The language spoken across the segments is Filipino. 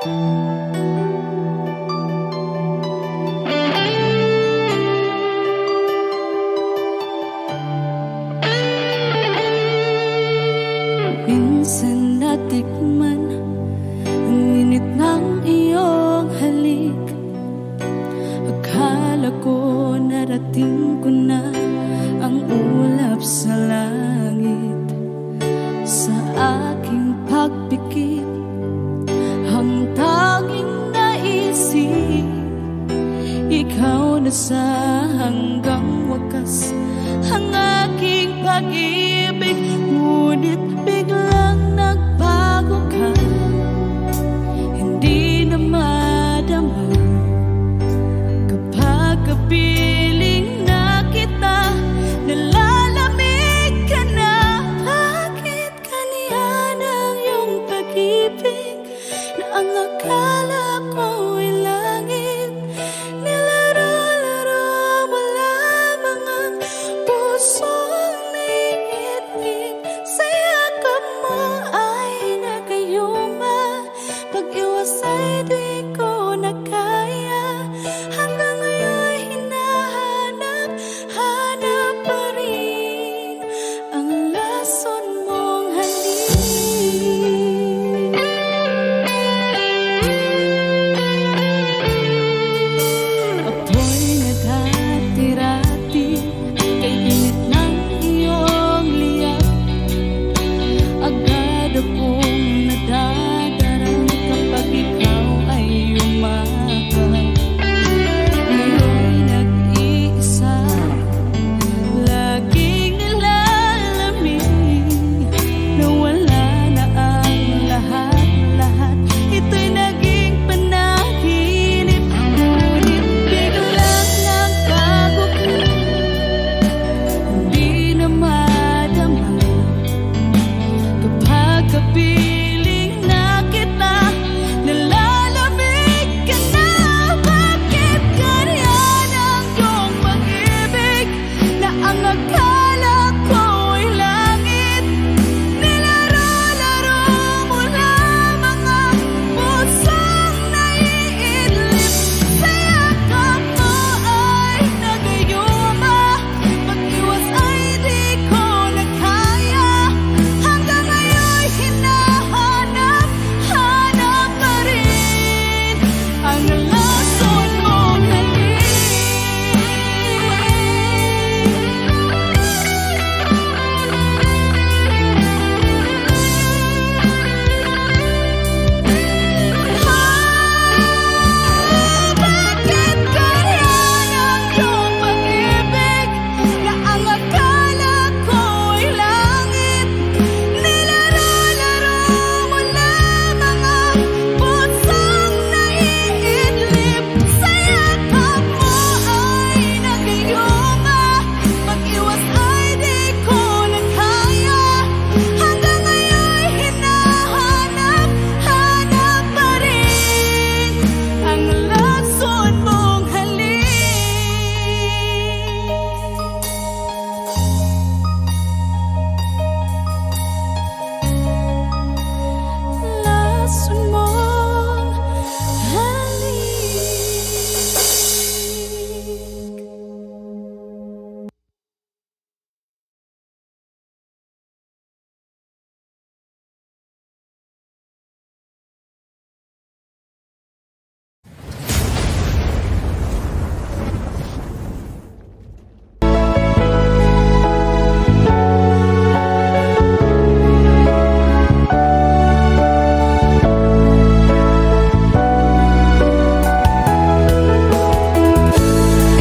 Minsan natikman ang init ng iyong halik. Akala ko narating ko na ang ulap sa langit. Sa aking pagpikit, ang tanging naisip, ikaw na sa hanggang wakas ang aking pag-ibig. Ngunit biglang nagbago ka, hindi na madama. Kapag kapiling na kita, nalalamig ka na. Bakit kaniyan ang iyong pag-ibig na ang akala ko'y langit? Nilaro-laro mo lamang ang pusong naiinig. Sa yakap mo ay nagayuma, pag-iwas ay di ko na kaya. Hanggang ngayon hinahanap pa rin ang lason mong halik. Ako'y naghatirati kay init ng iyong liyak. Agad akong nadadarang kapag ikaw ay umakap. Ngayon nag-iisa, laging nilalamig, na wala na ang lahat-lahat. Ito'y naging panaginip. Ngunit biglang nagbago ka, hindi na madama. Kapag kapiling na kita, nalalamig ka na. Bakit ganyan ang iyong pag-ibig na ang akala ko'y langit? Nilaro-laro mo lamang ang pusong naiidlip. Sa yakap mo ay nagayuma, pag-iwas ay di ko na kaya. Hanggang ngayon hinahanap pa rin ang lason mong halik. Bakit ganyan ang iyong pag-ibig na ang akala ko'y langit? Nilaro-laro mo lamang ang pusong naiidlip. Sa yakap mo ay nagayuma, pag-iwas ay di ko na kaya. Hanggang ngayon hinahanap pa rin ang lason mong halik. Lason mong halik.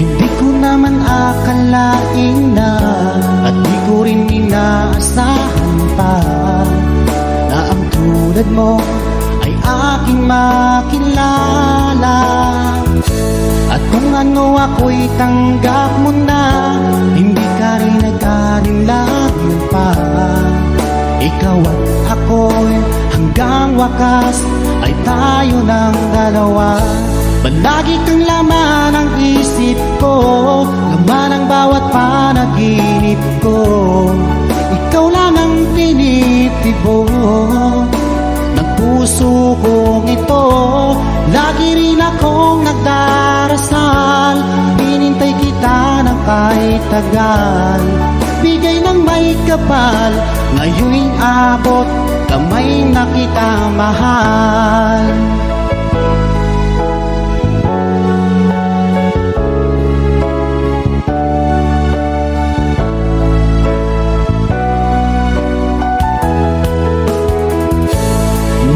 Hindi ko naman akalain na, at di ko rin inaasahan pa, na ang tulad mo ay aking makilala. At kung ano ako'y tanggap mo na, hindi ka rin nagkarinlangan pa. Ikaw at ako'y hanggang wakas ay tayo ng dalawa. Palagi kang laman ng isip ko, laman ng bawat panaginip ko. Ikaw lang ang tinitibo ng puso kong ito. Palagi rin akong nagdarasal, hinintay kita ng kahit tagal. Bigay ng may kapal, ngayon'y abot, kamay na kita mahal.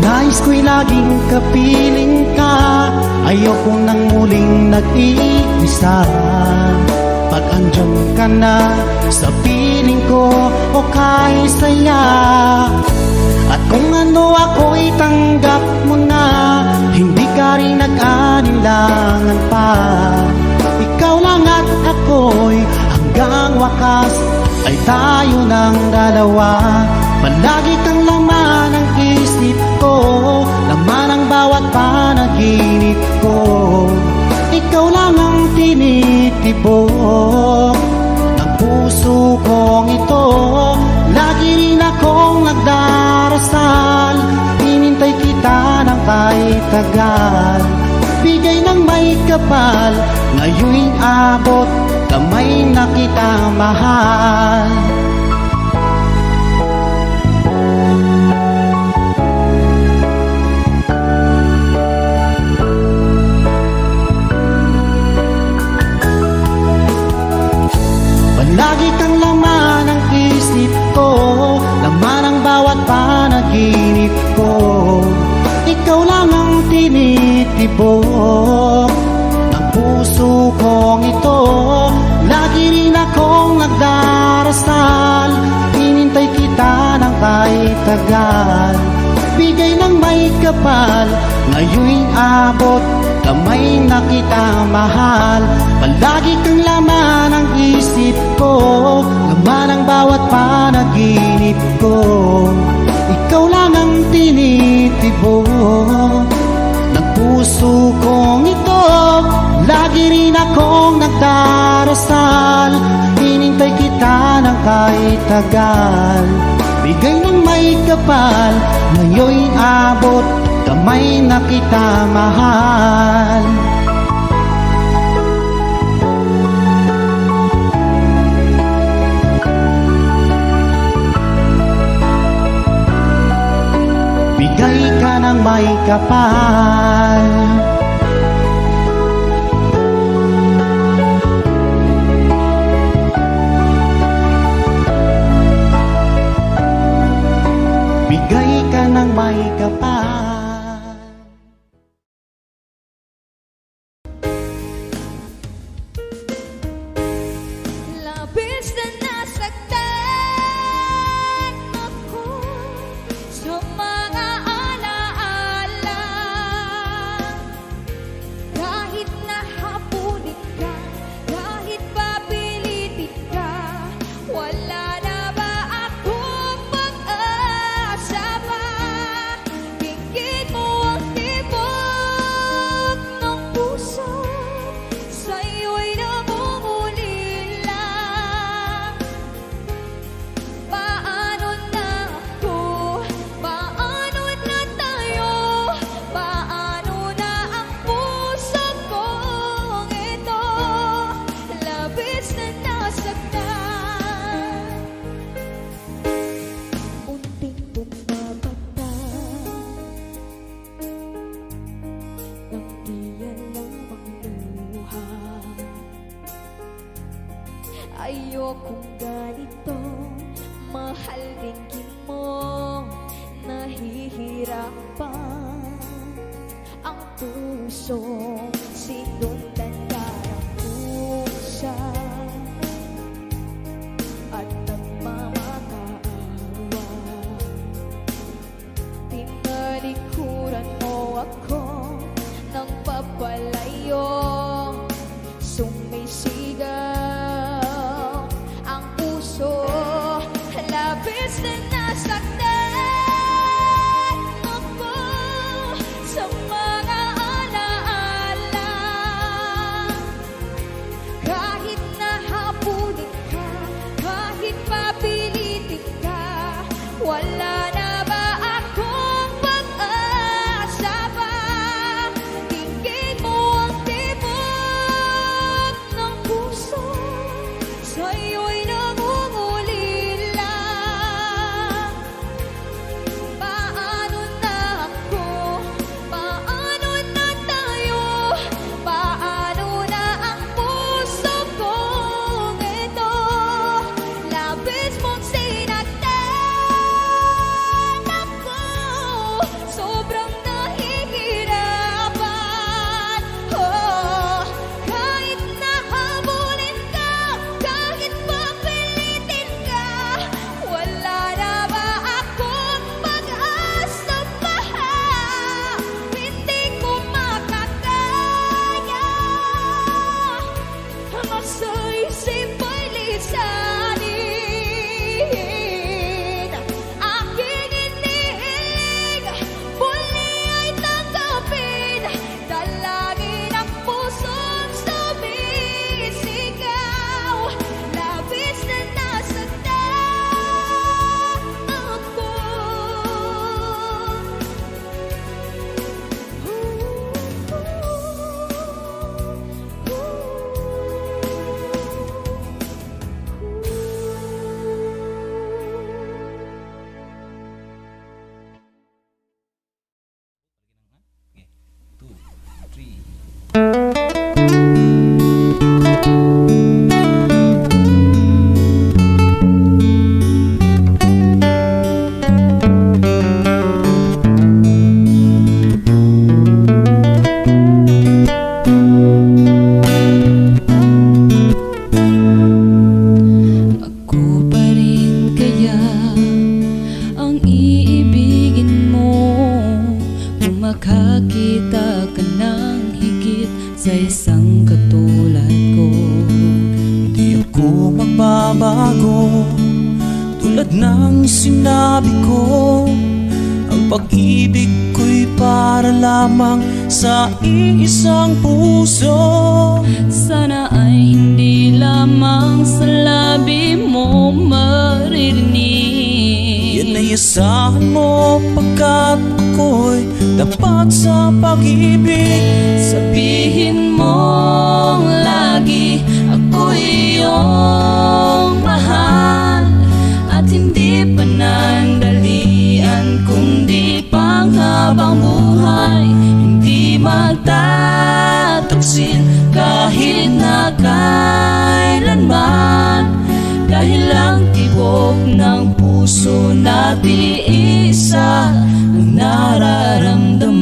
Nais ko'y laging kapiling ka, ayokong nang muling nag-iisa. Pag andyan ka na sa piling ko, o kahit saya. At kung ano ako'y tanggap mo na, hindi ka rin nag-alinlangan pa. Ikaw lang at ako'y hanggang wakas ay tayo ng dalawa. Palagi kang laman ng isip ko, laman ang bawat panaginip ko. Ikaw lang ang tinitibok ng puso kong ito. Lagi rin akong nagdarasal, hinintay kita ng kahit tagal. Bigay ng may kapal, ngayon'y abot, kamay na kita mahal. Lagi kang laman ng isip ko, laman ang bawat panaginip ko. Ikaw lang ang tinitibok ng puso kong ito. Lagi rin akong nagdarasal, hinintay kita ng kahit tagal. Bigay ng may kapal, ngayon'y abot, kamay na kita mahal. Palagi kang laman ng isip ko, laman ang bawat panaginip ko. Ikaw lang ang tinitibok ng puso kong ito. Lagi rin akong nagdarasal, hinintay kita ng kahit tagal. Bigay ng may kapal, ngayon'y abot, kamay na kita mahal. Bigay ka ng may kapal. Bigay ka ng may kapal. Labis na nasaktan ako sa mga alaala. Kahit nahapunin ka, kahit papilitin ka, wala na ba akong pag-asa pa? Tingin mo ang tibok ng puso, sa'yo'y namumulila. Paano na ako? Paano na tayo? Paano na ang puso kong ito? Labis na nasaktan. Unting bumabata nang di alam ang luha. Ayokong ganito, mahal tingin mo, nahihirapan ang puso, sinundan ka ng pusa at nagmamakaawa. Tinalikuran mo ako ng papalayo, sumisigaw ang puso. Labis na nasaktan ako sa mga alaala. Kahit nahapunin ka, kahit papilitin ka, wala na ba akong pag-asa pa? sa isang katulad ko. Di ako magbabago, tulad ng sinabi ko. Ang pag-ibig ko'y para lamang sa iisang puso. Sana ay hindi lamang sa labi mo maririnig. Yan ay asahan mo pagkat ako'y tapat sa pag-ibig. Sabihin mo lagi ako'y iyong mahal, at hindi panandalian kundi panghabang buhay. Hindi magtataksil kahit na kailanman, dahil ang tibok ng puso natin isa ang nararamdaman.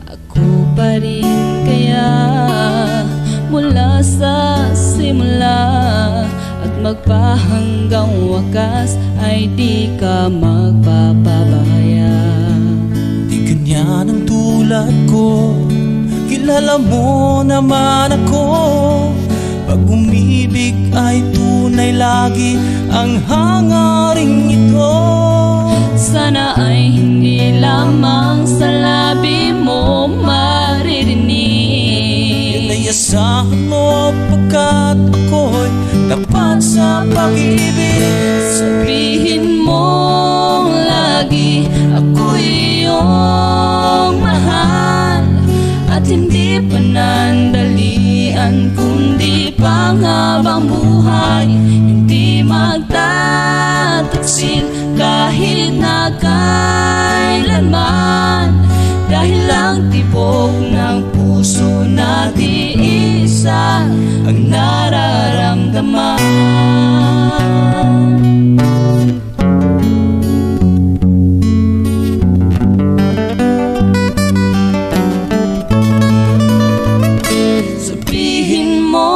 Ako pa rin kaya mula sa simula, at magpahanggang wakas ay di ka magpapabaya. Di ganyan ang tulad ko, kilala mo naman ako. Pag umibig ay tunay lagi ang hangaring ito. Sana ay hindi lamang sa labi mo maririnig. Yan ay asahan mo pagkat ako'y tapat sa pag-ibig. Sabihin mo lagi ako'y iyong mahal, at hindi panandalian kundi panghabang buhay. Hindi magtataksil kahit na kailanman, dahil ang tibok ng puso natin isa ang nararamdaman. Sabihin mo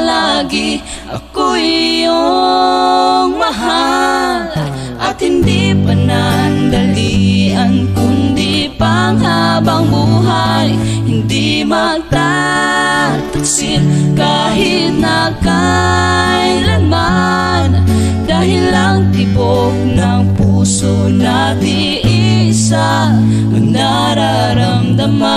lagi ako'y iyong mahal, at hindi panandalian kundi panghabang buhay. Hindi magtataksil kahit na kailanman, dahil ang tibok ng puso natin isa ang nararamdaman.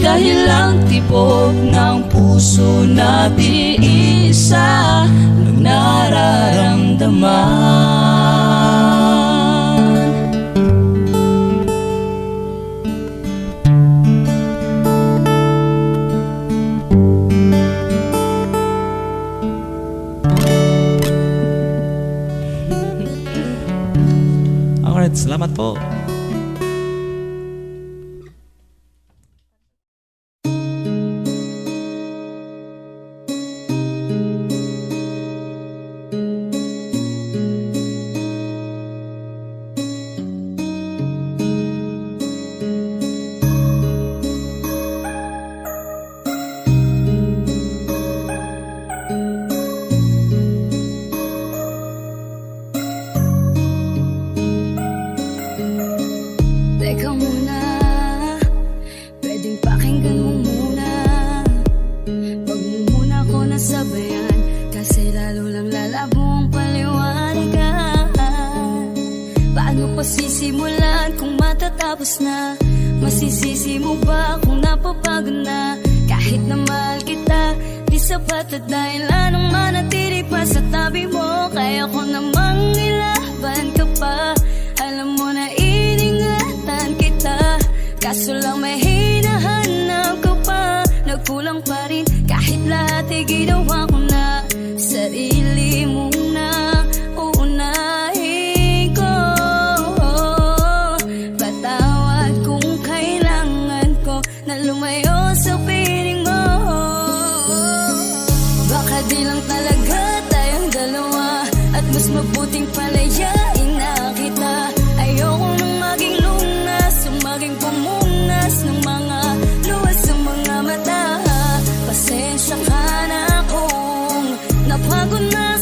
Dahil ang tibok ng puso natin isa ang nararamdaman. Alright, salamat po. Teka muna, pwedeng pakinggan mo muna. Wag mo muna ko nasabayan, kasi lalo lang lalabo ang paliwanagan. Paano pa sisimulan kung matatapos na? Masisisi mo ba kung napapagod na? Kahit na mahal kita, di sapat at dahil anong manatili pa sa tabi mo. Kaya ko namang ilaban ka pa. Alam mo na iningatan kita, kaso lang may hinahanap ko pa. Nagkulang pa rin kahit lahat ay ginawa ko na. Sarili mong na uunahin ko. Patawad kung kailangan ko na lumayo sa piling mo. Baka di lang talaga tayong dalawa, at mas mabuting palayain na kita. Ayoko nang maging lunas o maging pumunas ng mga luwas sa mga mata. Pasensya ka na kung napagod na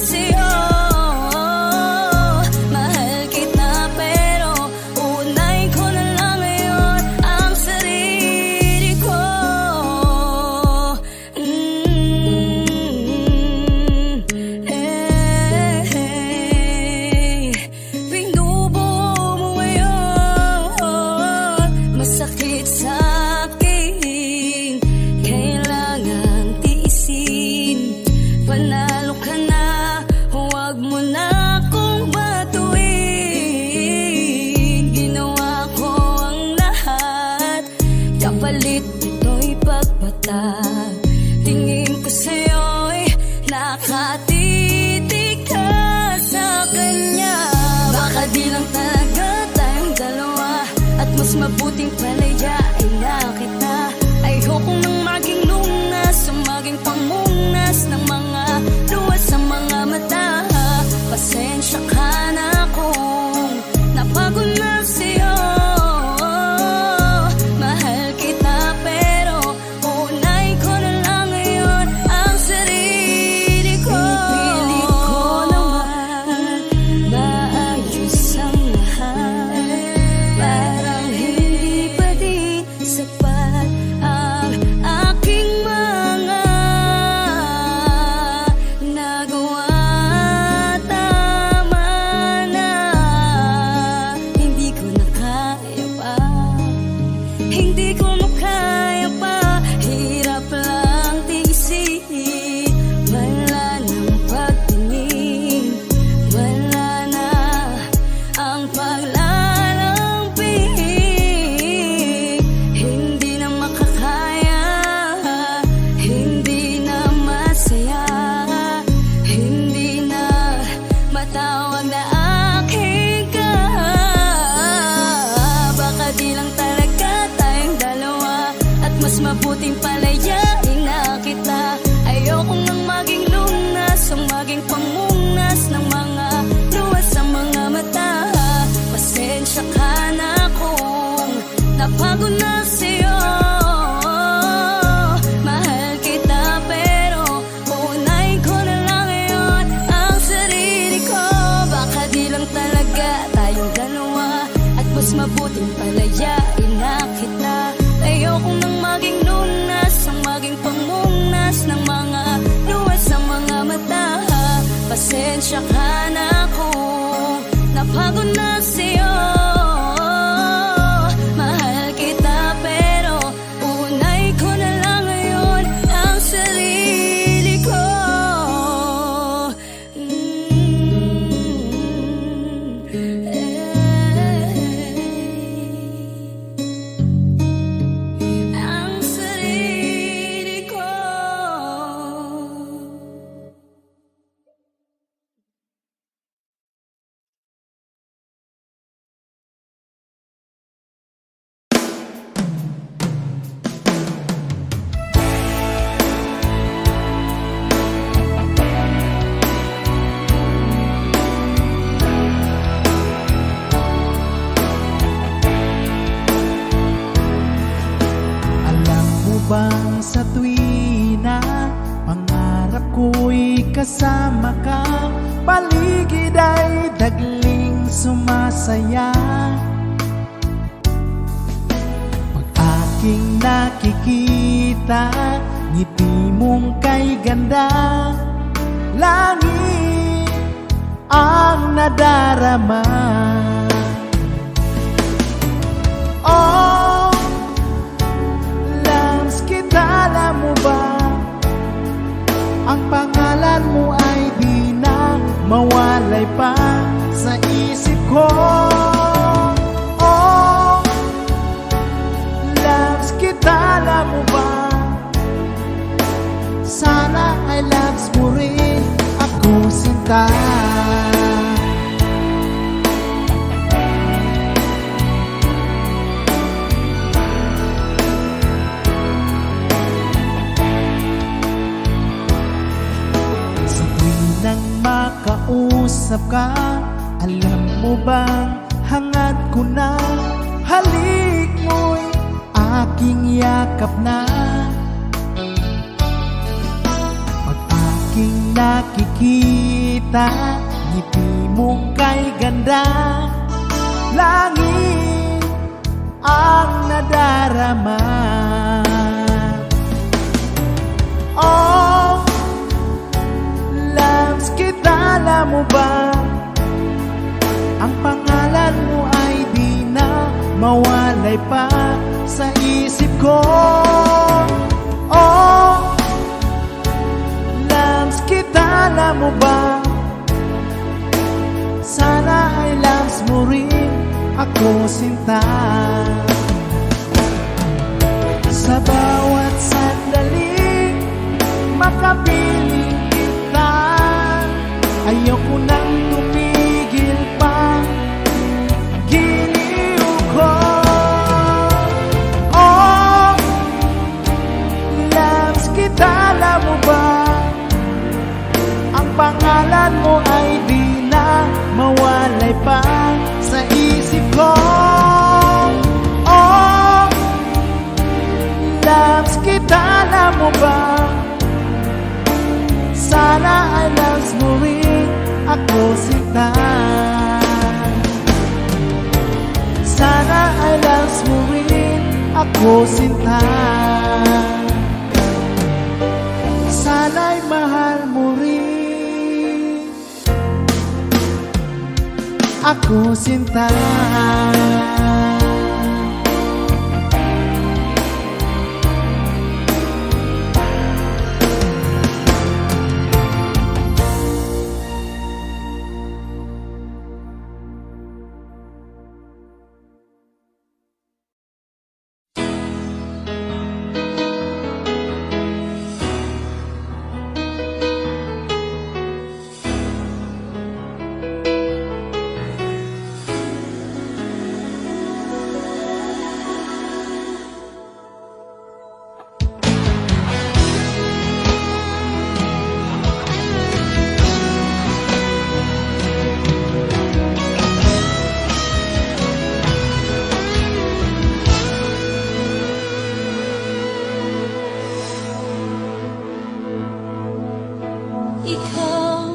Ngunit sa'kin kailangan tiisin. Panalo ka na, huwag mo na akong batuin. Ginawa ko ang lahat, kapalit ito'y pagpatag. Tingin ko sa'yo'y nakatitig ka sa kanya. Baka di lang talaga tayong dalawa, at mas mabuting palayain na kita. Ayokong nang maging lunas o maging pangunas ng mga luwas sa mga mata. Pasensya ka na kung napagod na sa'yo. Mahal kita pero unahin ko na lang ngayon ang sarili ko. Pipilit ko naman maayos ang lahat. Parang hindi pa din sapat ang aking mga nagawa. Tama na, hindi ko na kaya pa. Hindi ko na kaya pa. Hirap lang tiisin. Wala nang pagtingin, wala na ang paglalambing. Hindi na makakaya, hindi na masaya, hindi na matawag na aking ka. Baka di lang talaga tayong dalawa, at mas mabuting palayain na kita. Ayokong nang maging lunas o maging pangunas ng mga luwas sa mga mata. Pasensya ka na kung napagod na sa'yo. Mahal kita pero uunahin ko na lang ngayon ang sarili ko. Baka di lang talaga tayong dalawa, at mas mabuting palayain na kita. Ayokong nang maging lunas o maging pangunas ng mga luwas sa mga mata. Pasensya ka na kung napagod na sa'yo. Mahal kita pero uunahin ko na lang ngayon ang sarili ko. Ang sarili ko. Alam mo bang sa tuwina, pangarap ko'y kasama ka. Paligid ay dagling sumasaya. Pag aking nakikita, ngiti mong kay ganda, langit ang nadarama. Oh, loves kita, alam mo ba? Ang pangalan mo ay di na mawalay pa sa isip ko. Oh, loves kita, alam mo ba? Sana ay loves mo rin ako, sinta. Sa tuwing nang makausap ka, alam mo bang hangad ko na, halik mo'y aking yakap na. Pag aking nakikita, ngiti mong kay ganda, langit ang nadarama. Oh, loves kita, alam mo ba? Ang pangalan mo ay di na mawalay pa sa ako sinta. Sa bawat sandali makapiling kita, ayoko nang tumigil pa giliw ko. Oh, loves kita, alam mo ba? Ang pangalan mo ay di na mawalay pa sa isip ko. Oh, loves kita, alam mo ba? Sana ay loves mo rin ako sinta. Sana ay loves mo rin ako sinta. Sana'y mahal mo rin ako sinta. Ikaw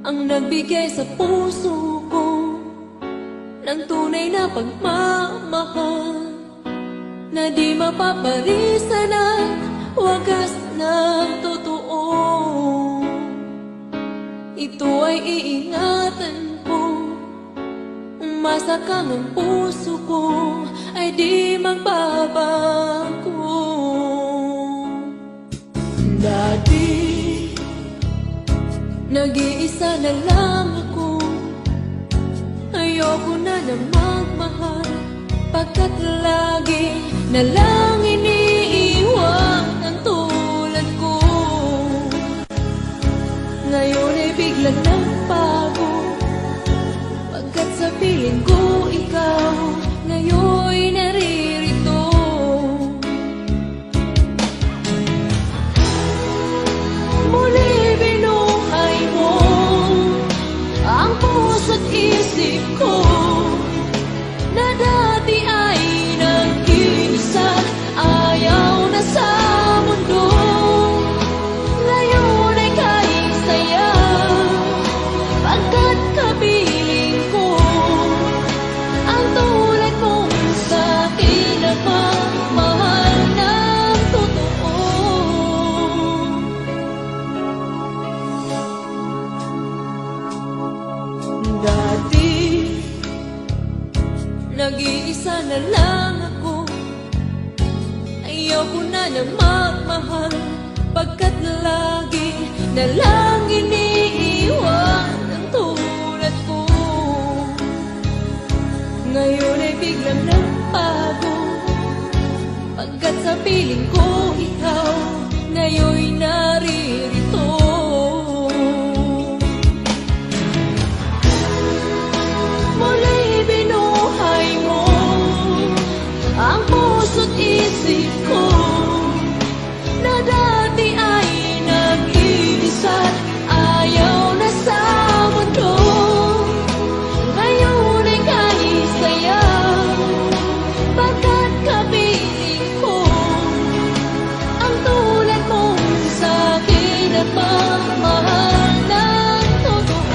ang nagbigay sa puso ko ng tunay na pagmamahal na di mapaparisan at wagas na totoo. Ito ay iingatan ko, umasa kang ang puso ko ay di magbabago. Dati nag-iisa na lang ako, ayoko na na magmahal, pagkat lagi na lang iniiwan ang tulad ko. Ngayon ay biglang nagbago, pagkat sa piling ko ikaw ngayon naririto. Muli binuhay mo ang puso't isip ko na dati ay nag-iisa, ayaw na sa mundo. Ngayon ay kahit saya, pagkat kapiling ko ang tulad mong sa'kin na pagmahal ng totoo. Dati nag-iisa na lang ako, ayoko na na magmahal, pagkat lagi na lang iniiwan ang tulad ko. Ngayon ay biglang nagbago, pagkat sa piling ko ikaw ngayon naririto. Muli binuhay mo ang puso't isip ko na dati ay nag-iisa't ayaw na sa mundo. Ngayon ay kahit saya, pagkat kapiling ko ang tulad mong sa'kin at pagmahal ng totoo.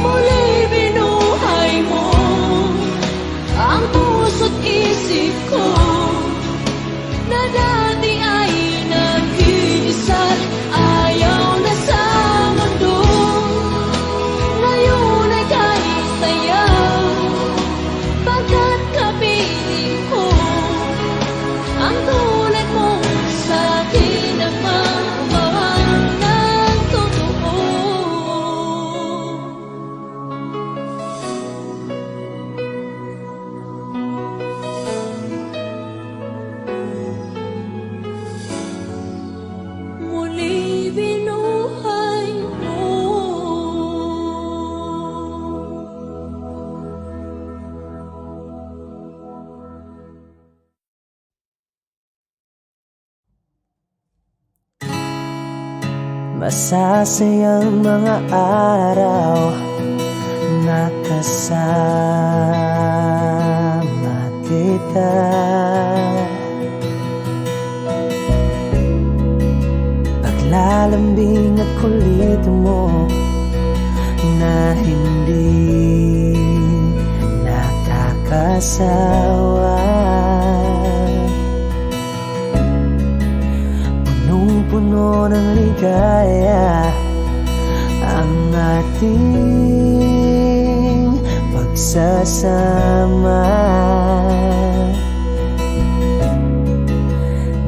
Muli binuhay mo ang puso't isip ko na dati ay nag-iisa't ayaw na sa mundo. Ngayon ay kahit saya, masasayang mga araw na kasama kita. Paglalambing at kulit mo na hindi nakakasawa, punong-puno ng ligaya ang ating pagsasama,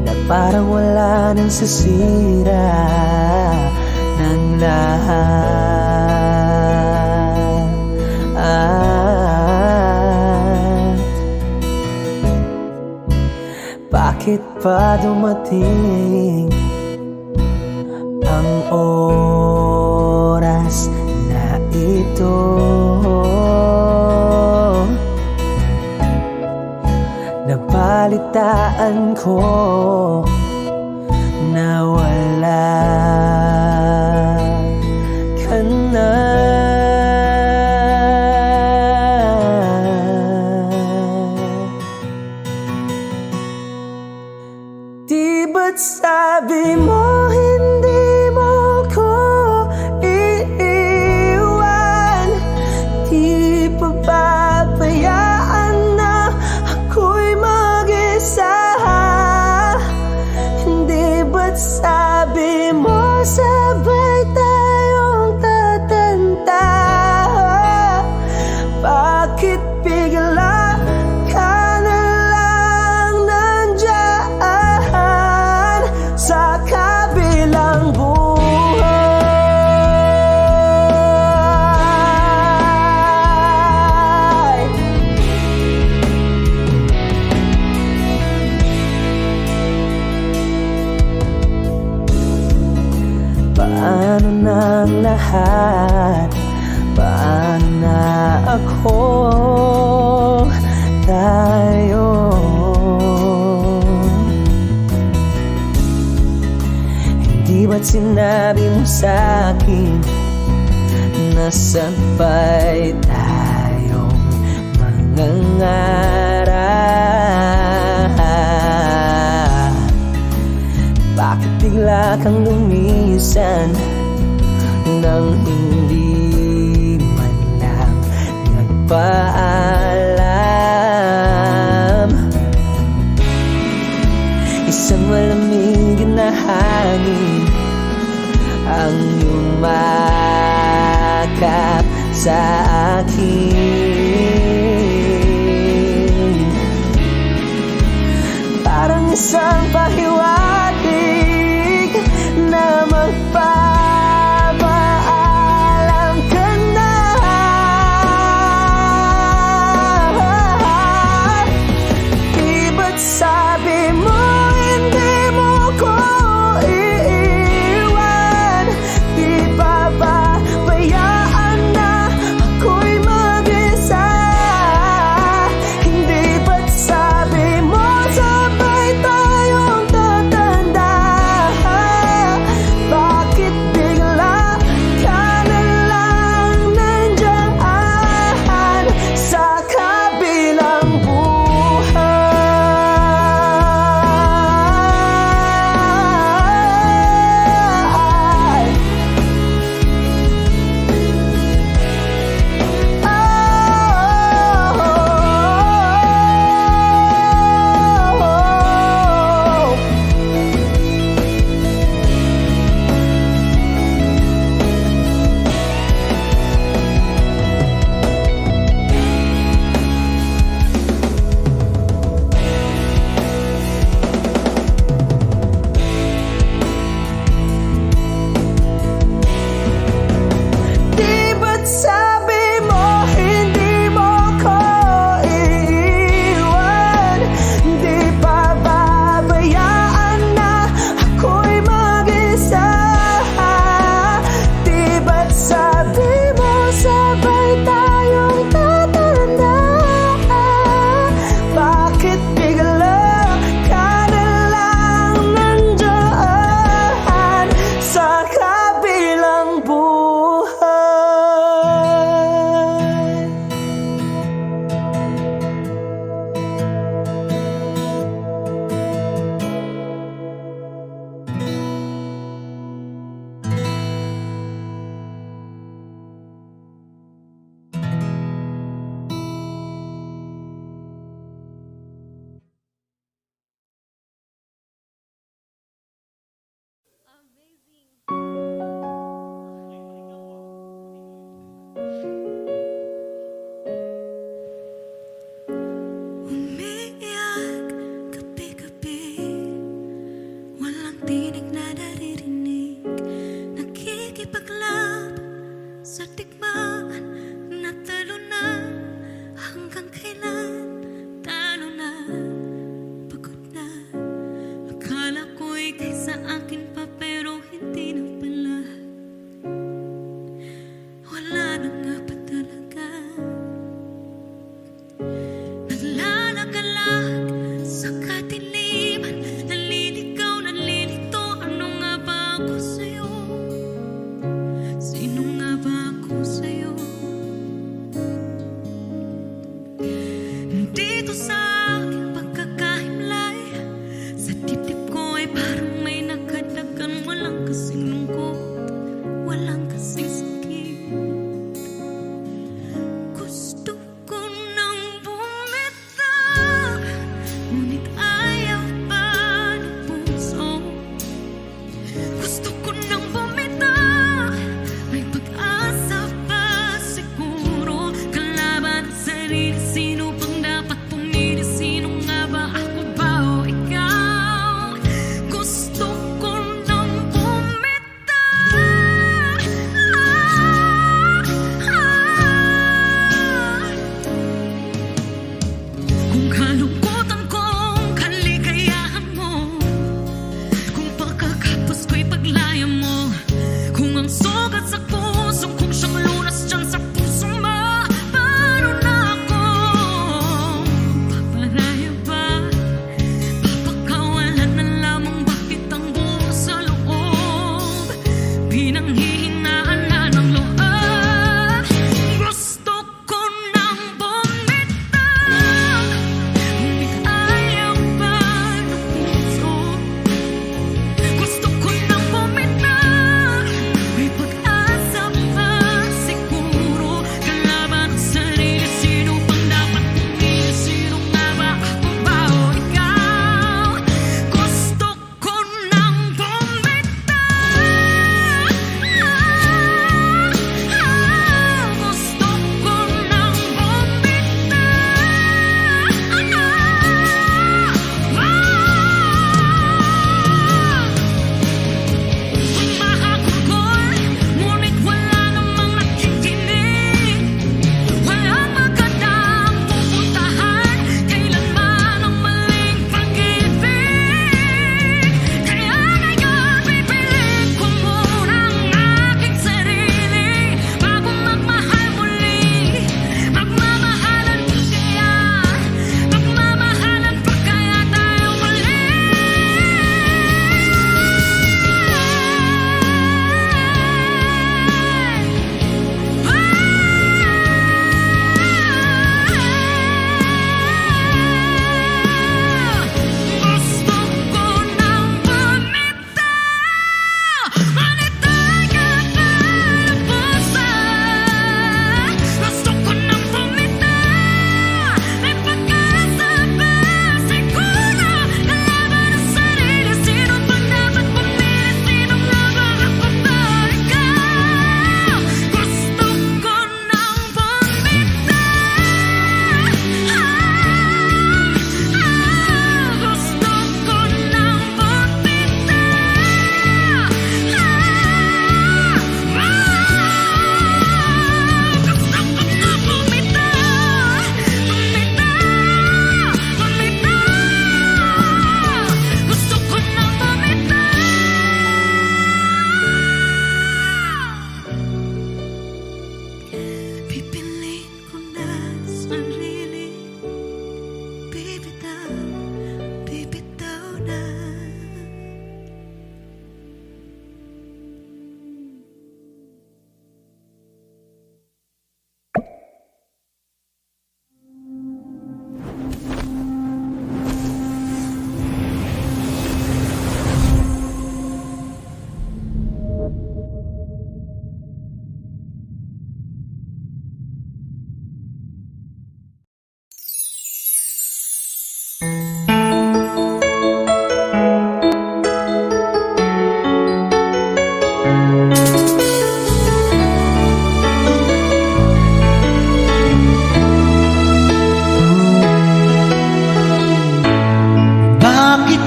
na parang wala nang sisira ng lahat. Bakit pa dumating ang oras na ito? Nabalitaan ko na wala ka na. Di ba't sabi mo hindi mo ko iiwan? Di pa pabayaan na ako'y mag-isa? Hindi ba't sabi mo sabay tayong tatanda? Bakit bigla ka na lang nandyan sa kabilang buhay? Paano na ang lahat? Paano na ako? Tayo? Hindi ba't sinabi mo sa'kin na sabay tayong mangangarap? Bakit bigla kang lumisan nang hindi man lang nagpaalam? Isang malamig na hangin ang yumakap sa akin, parang isang pahiwatig na magpapaalam ka na. Di ba't sabi mo hindi mo ko iiwan? Di ba bayaan na ako'y mag-isa? Hindi ba't sabi mo sabay tayong tatanda?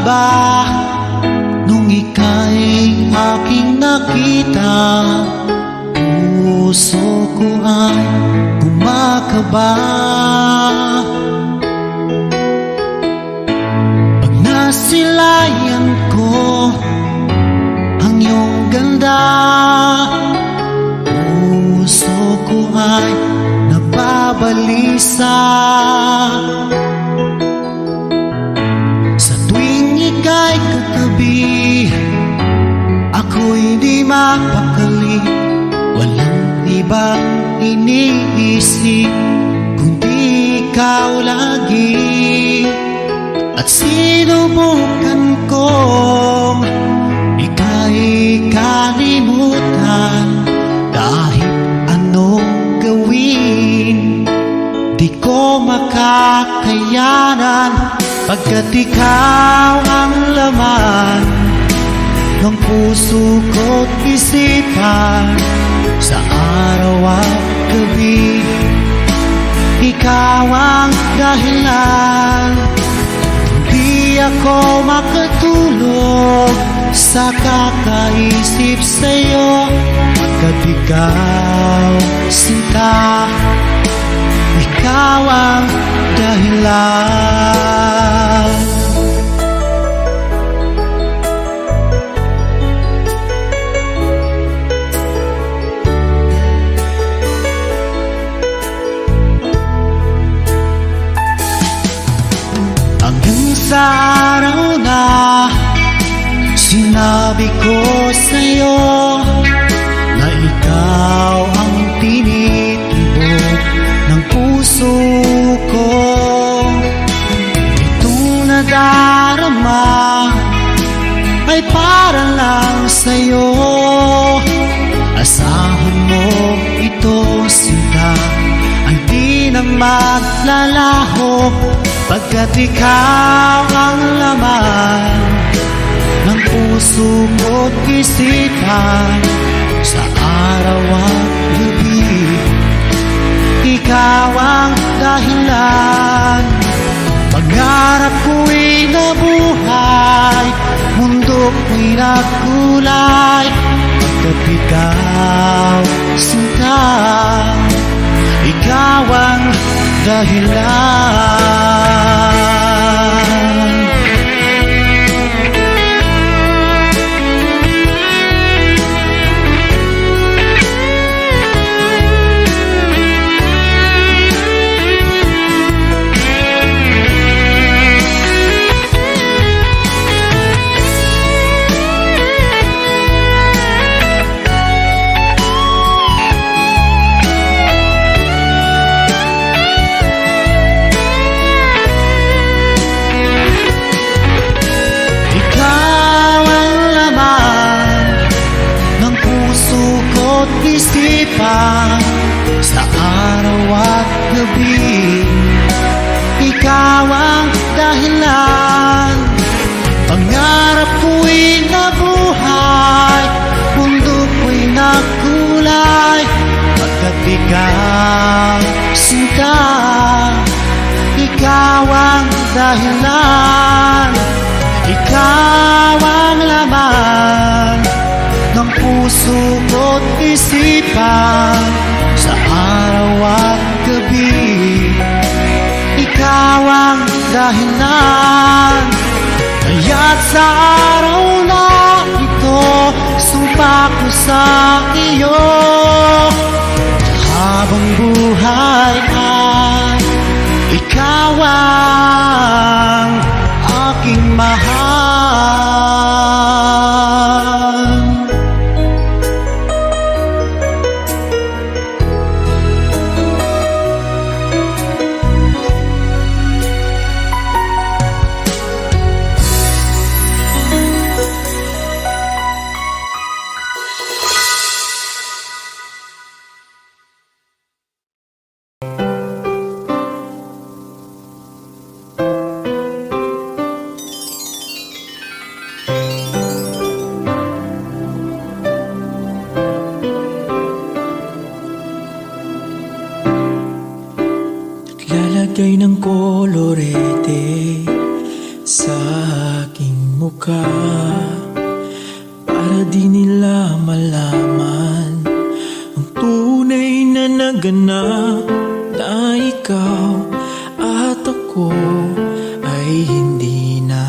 ba nung ika'y aking nakita? Puso ko ay kumakaba pag nasilayan ko ang iyong ganda. Puso ko ay nababalisa sa tuwing ika'y katabi. Ako'y di mapakali, walang ibang iniisip kundi ikaw lagi. At sinubukan kong ika'y kalimutan, kahit anong gawin di ko makakayanan, pagkat ikaw ang laman ng puso ko't isipan. Sa araw at gabi, ikaw ang dahilan. Hindi ako makatulog sa kakaisip sa'yo, pagkat ikaw, sinta, ikaw ang dahilan. Hanggang sa araw na sinabi ko sa'yo na ikaw ang tinitibok ng puso ko. Itong nadarama ay para lang sa'yo. Asahan mo ito, sinta, ay di na maglalaho, pagkat ikaw ang laman ng puso ko't isipan. Sa araw at gabi, ikaw ang dahilan. Pangarap ko'y nabuhay, mundo ko'y nagkulay, pagkat ikaw, sinta, ikaw ang dahilan. Isipan sa araw at gabi, ikaw ang dahilan. Pangarap ko'y nabuhay, mundo ko'y nagkulay, pagkat ikaw, sinta, ikaw ang dahilan. Ikaw ang laman ng puso ko't isipan. Sa araw at gabi, ikaw ang dahilan. Kaya't sa araw na ito, sumpa ko sa iyo, habang buhay ay ikaw ang aking mahal. Sumuko ka para di nila malaman ang tunay na naganap, na ikaw at ako ay hindi na.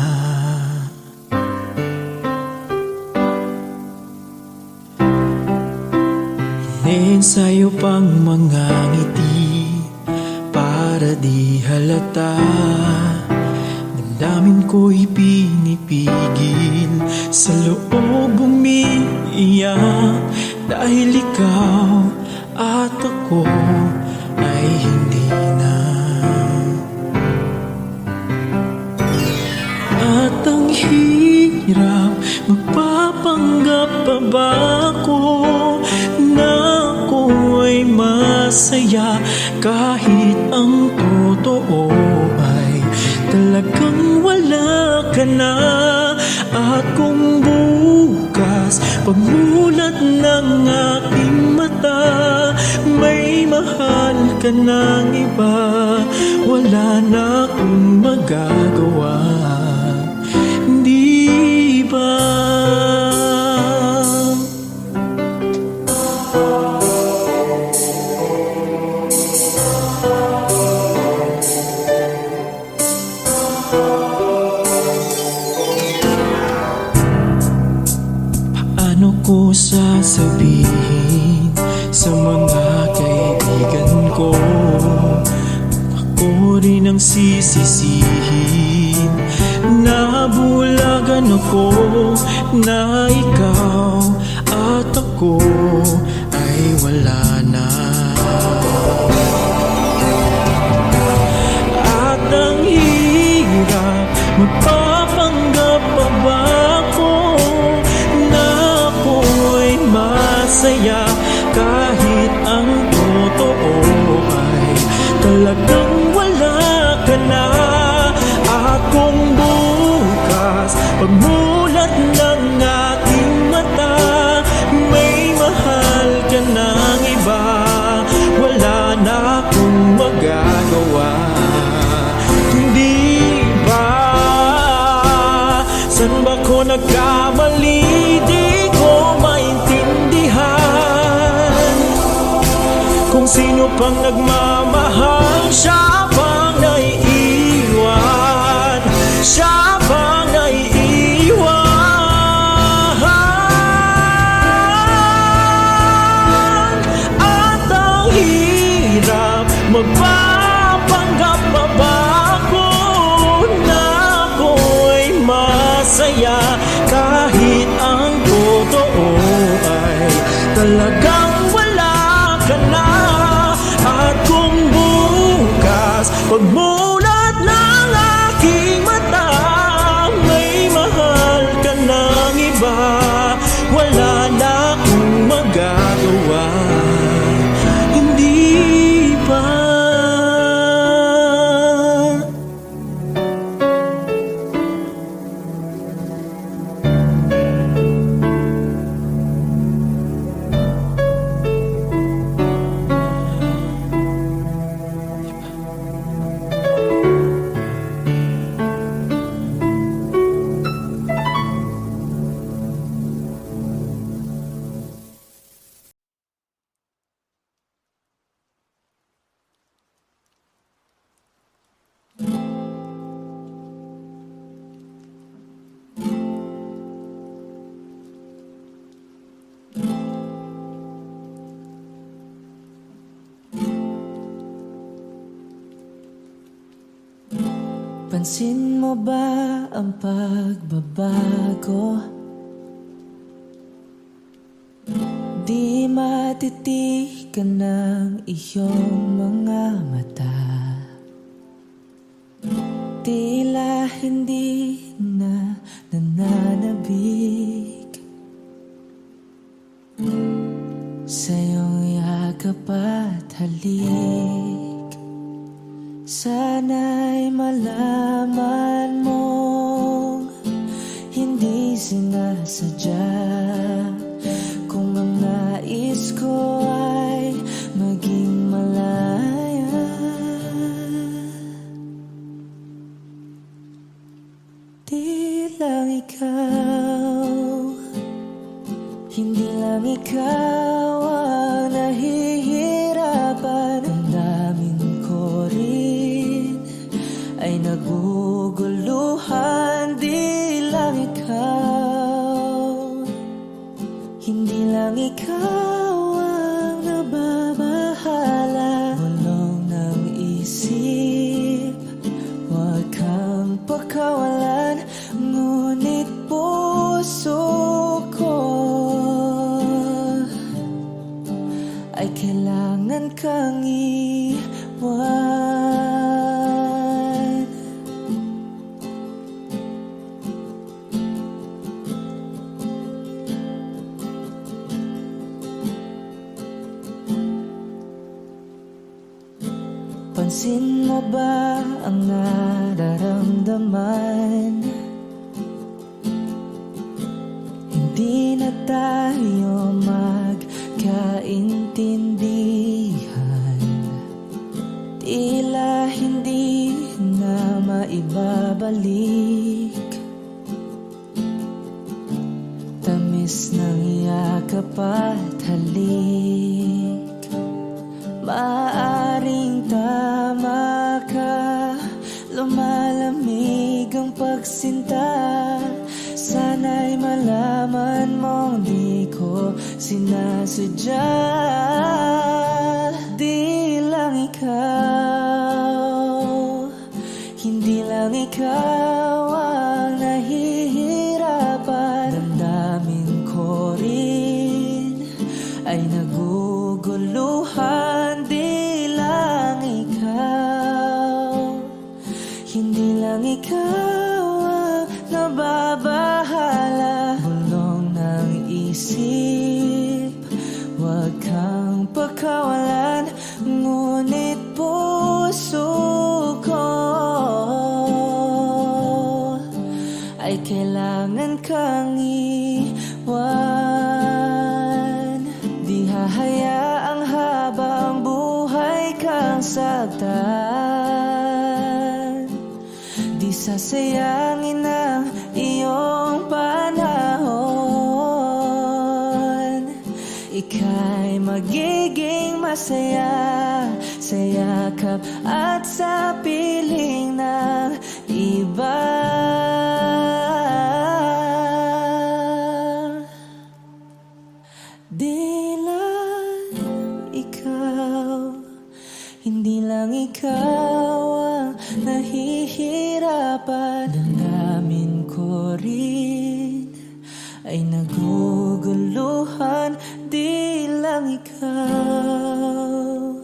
Iniensayo pang mga ngiti para di halata, damdamin ko'y pinipigil, sa loob umiiyak, dahil ikaw at ako ay hindi na. At ang hirap, magpapanggap pa ba ako na ako ay masaya, kahit ang totoo ay talagang wala ka na. At kung bukas pagmulat ng aking mata, may mahal ka ng iba, wala na akong magagawa, di ba? Paano ko sasabihin sa mga kaibigan ko, ako rin ang sisisihin, nabulagan ako na ikaw at ako ay wala na. At ang hirap, magpapanggap pa ba ako na ako ay masaya, kahit ang totoo ay talagang wala ka na. At kung bukas pagmulat ng aking mata, may mahal ka ng iba, wala na akong magagawa, hindi ba? San ba ko nagkamali? Di ko maintindihan. Kung sino pang nagmamahal, siya pang naiiwan, siya pang naiiwan. At ang hirap, magpapanggap pa ba ako na ako'y masaya, kahit ang totoo ay talagang wala ka na. At kung bukas pagmulat ng aking mata, may mahal ka ng iba, wala na akong magagawa, hindi ba? Pansin mo ba ang pagbabago? Di matitigan ng iyong mga mata, tila hindi na nananabik sa iyong yakap at halik. Sana'y malaman mong hindi sinasadya, kung ang nais ko ay maging malaya. Tila lang ikaw, hindi lang ikaw ang nahihirapan. Ang damdamin ko rin ay naguguluhan. Di lang ikaw, hindi lang ikaw ang nababahala. Bulong ng isip, huwag kang pakawalan. Ngunit puso ko ay kailangan kang iwan. Pansin mo ba ang nararamdaman? Hindi na tayo magkaintindihan. Tila hindi na maibabalik. Tamis ng yakap at halik. Maaring tama ka, lumalamig ang pagsinta. Sana'y malaman mong di ko sinasadya. Di lang ikaw, hindi lang ikaw ang nahihirapan. Damdamin ko rin ay naguguluhan. Di lang ikaw, hindi lang ikaw ang nababahala. Bulong ng isip, huwag kang pakawalan. Ngunit puso ko ay kailangan kang iwan. Di hahayaang habang buhay kang saktan. Di sasayangin ang iyong panahon. Ika'y magiging masaya sa yakap at sa piling ng iba. Di lang ikaw, hindi lang ikaw ang nahihirapan. Damdamin ko rin ay naguguluhan. Di lang ikaw,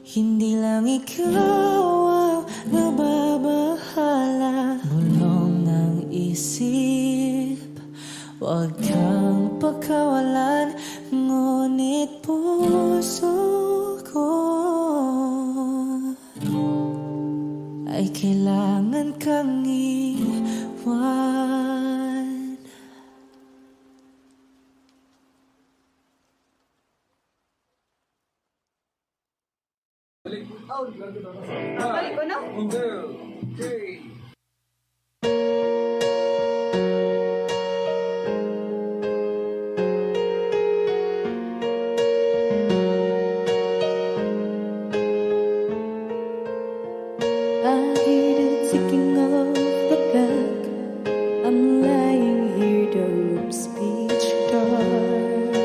hindi lang ikaw ang nababahala. Bulong ng isip, huwag kang pakawalan. Ngunit puso ko ay kailangan kang iwan. Balik ko na. I hear the ticking of the clock. I'm lying here, the room's pitch dark.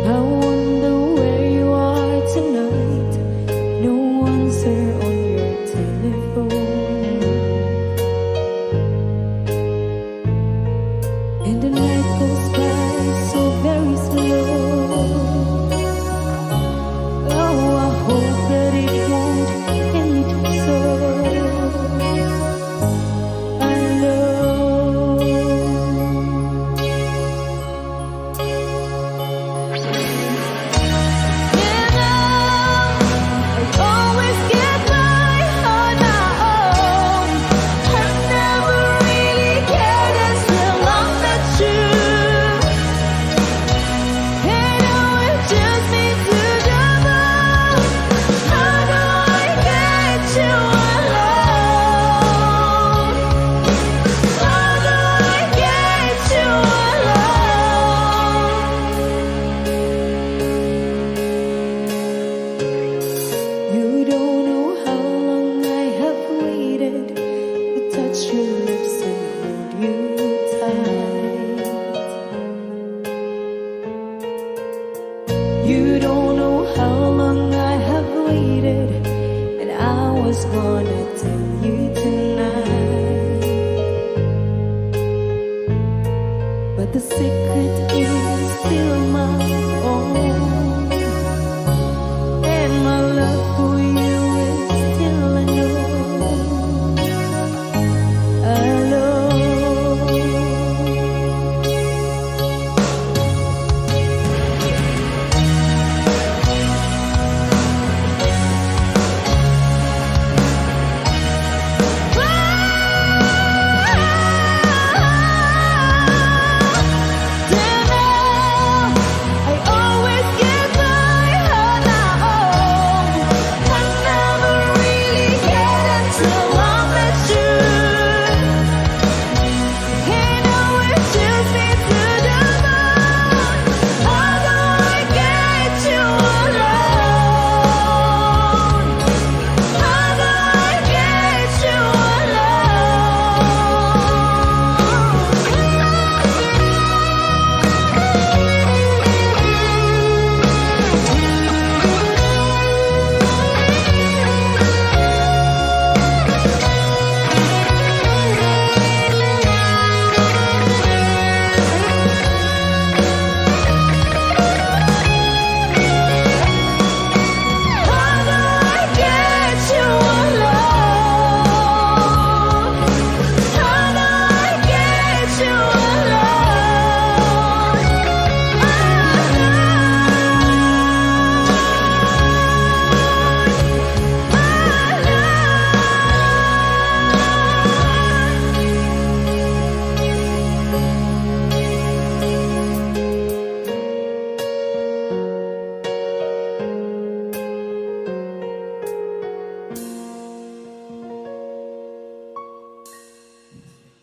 I wonder where you are tonight. No one just wanna tell you tonight, but the secret is still my own, and my love for you is still unknown. Alone.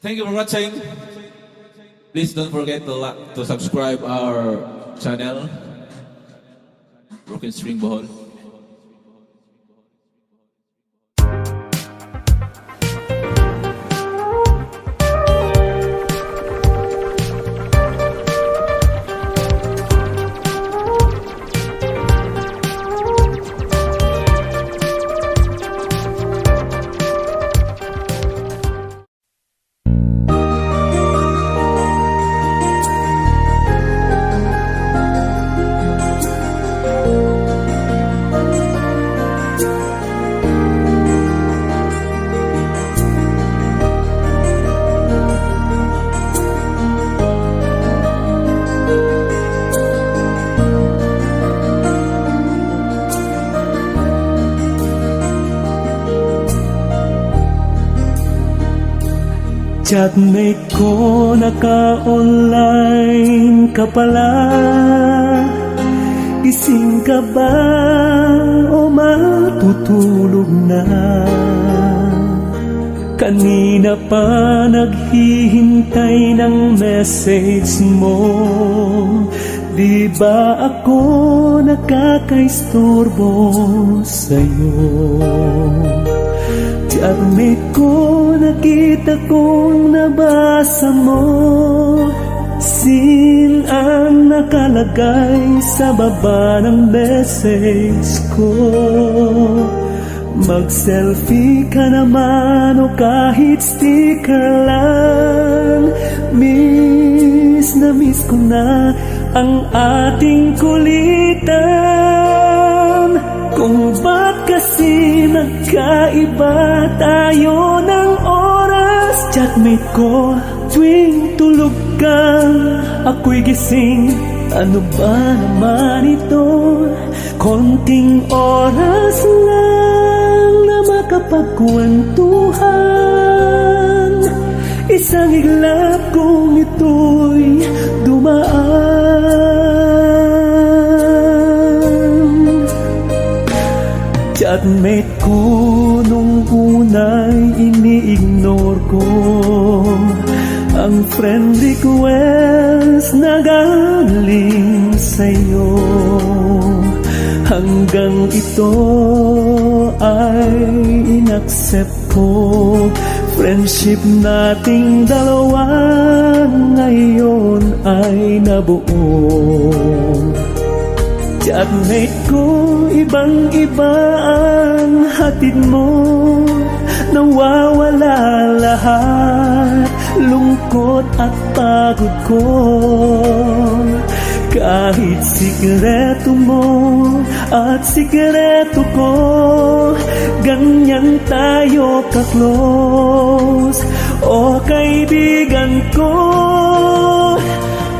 Thank you for watching. Please don't forget to subscribe our channel, Broken String Bohol. Chatmate ko, naka-online ka pala. Gising ka ba o matutulog na? Kanina pa naghihintay ng message mo. Di ba ako nakakaistorbo sa'yo? Chatmate ko, nakita kong nabasa mo. Sin ang nakalagay sa baba ng message ko. Mag-selfie ka naman o kahit sticker lang. Miss na miss ko na ang ating kulitan. Kung ba't kasi nagkaiba tayo ng oras. Chatmate ko, tuwing tulog ka, ako'y gising. Ano ba naman ito? Konting oras lang na makapagkwentuhan. Isang iglap kung ito'y dumaan. Chatmate ko, nung una'y ini-ignore ko ang friend request na galing sa'yo. Hanggang ito ay inaccept ko. Friendship nating dalawa ngayon ay nabuo. Chatmate ko ibang-iba ang hatid mo. Nawawala lahat, lungkot at pagod ko. Kahit sikreto mo at sikreto ko, ganyan tayo ka-close. O kaibigan ko,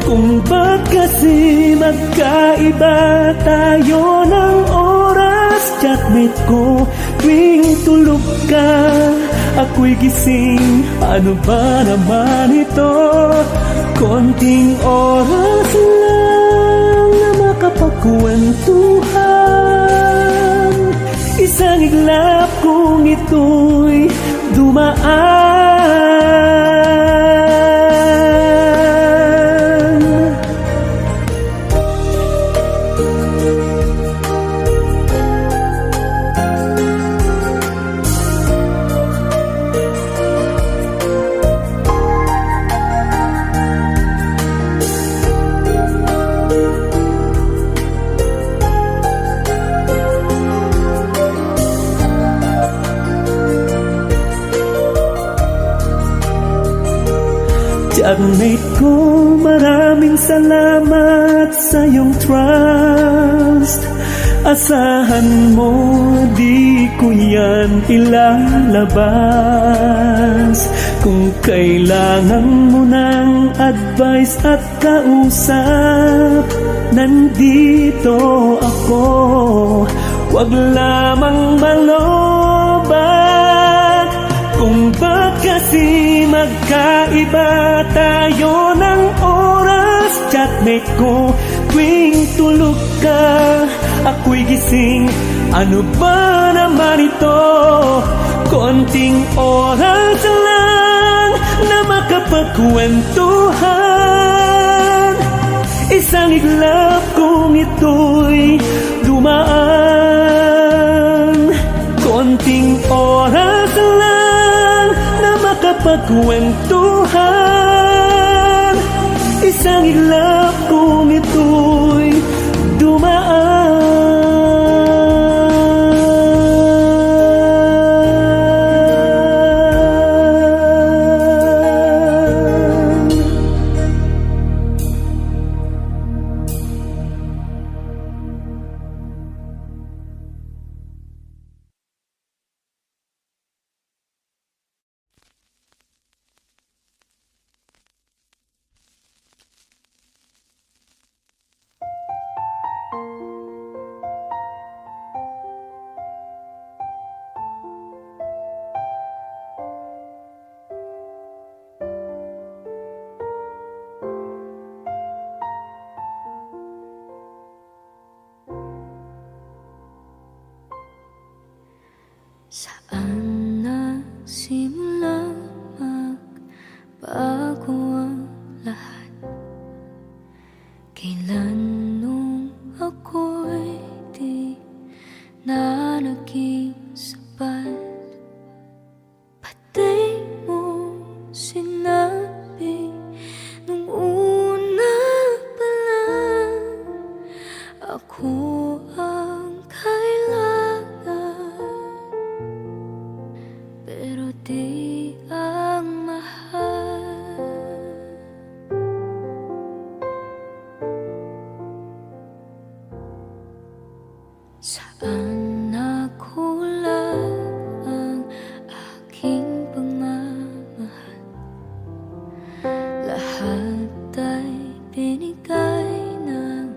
kung ba't kasi magkaiba tayo ng oras. Chatmate ko, tuwing tulog ka, ako'y gising. Ano ba naman ito? Konting oras lang na makapagkwentuhan. Isang iglap kung ito'y dumaan. Chatmate ko, maraming salamat sa iyong trust. Asahan mo, di ko yan ilalabas. Kung kailangan mo ng advice at kausap, nandito ako. Huwag lamang malobat. Kung ba't kasi magkaiba tayo ng oras. Chatmate ko, tuwing tulog ka, ako'y gising. Ano ba naman ito? Konting oras lang na makapagkwentuhan. Isang iglap kung ito'y dumaan. Konting oras lang na makapagkwentuhan. Isang iglap kung ito'y dumaan. Saan nagsimula magbago ang lahat? Kailan nung ako'y di na naging sapat? Pati mo sinabi nung una pa lang, ako ang kailangan. Pero di ang mahal. Saan nakulang ang aking pagmamahal? Lahat ay binigay ng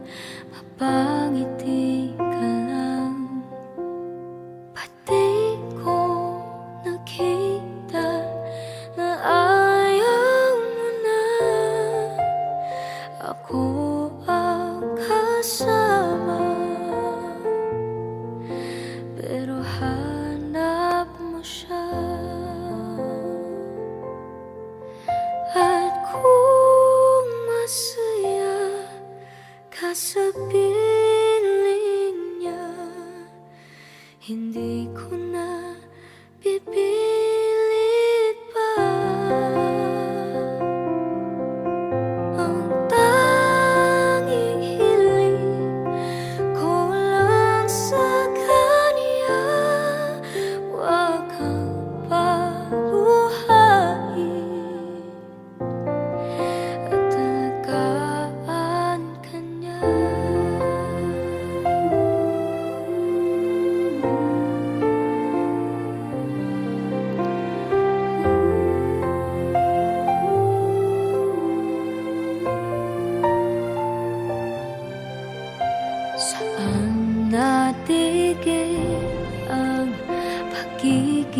mapangiti ka lang. Pati ko nakita na ayaw mo na. Ako ang kasama, pero hanap mo siya. At kung masaya ka sa piling niya, hindi ko na pipilit pa. Ang tanging hiling ko lang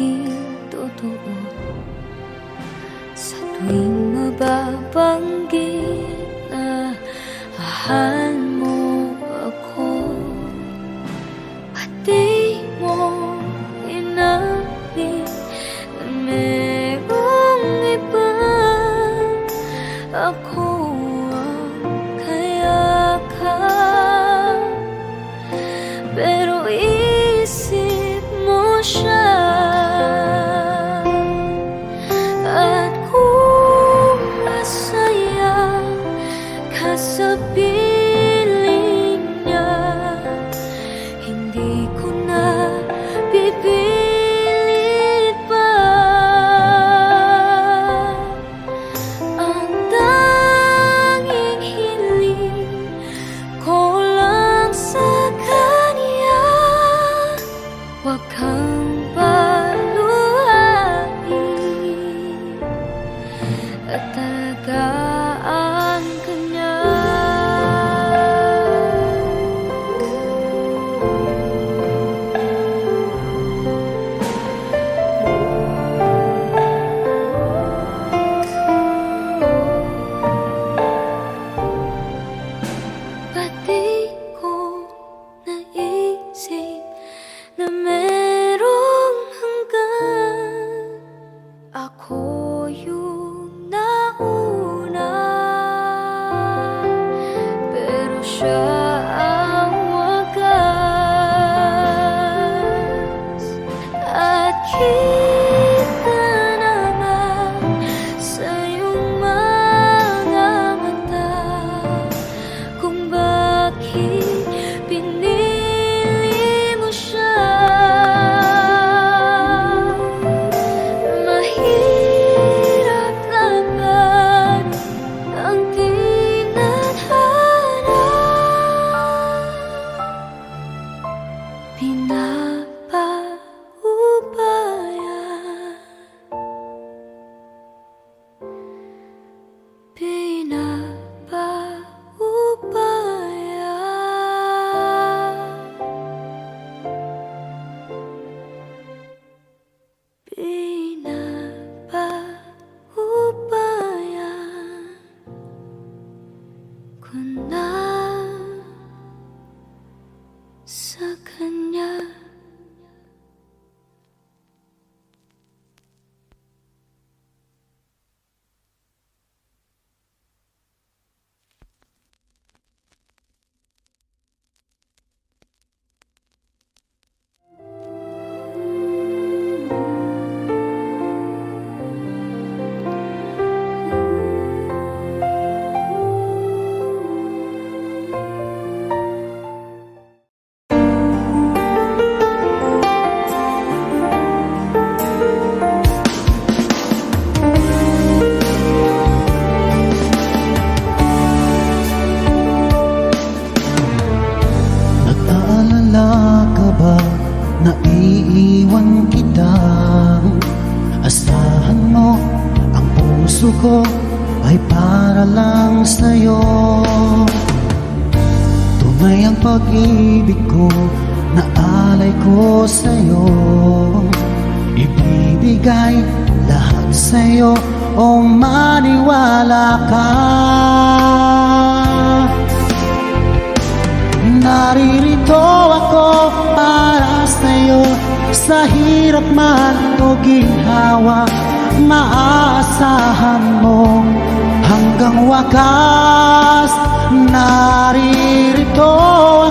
tanging totoo. Sa tuwing mababanggit na mahal mo ako, pati mo inamin na merong iba. Ako ang kayakap, pero isip mo siya. At kung masaya ka sa piling niya, hindi ko na pipilit pa. Ang tanging hiling ko lang sa kanya, huwag kang paluhain at talagaan ka niya. Pati ko naisip na merong hanggan, ako yung nauna, pero siya ang wagas. At kita naman sa iyong mga mata kung bakit pinili mo siya. Mahirap laban ang tinadhana, pinapaubaya, pinapaubaya ko na sa kanya. Nag-aalala ka ba na iiwan kita? Asahan mo, ang puso ko ay para lang sa'yo. Tunay ang pag-ibig ko na alay ko sa'yo. Ibibigay lahat sa'yo, o maniwala ka. Naririto ako para sa'yo, sa hirap man o ginhawa. Maaasahan mo hanggang wakas. Naririto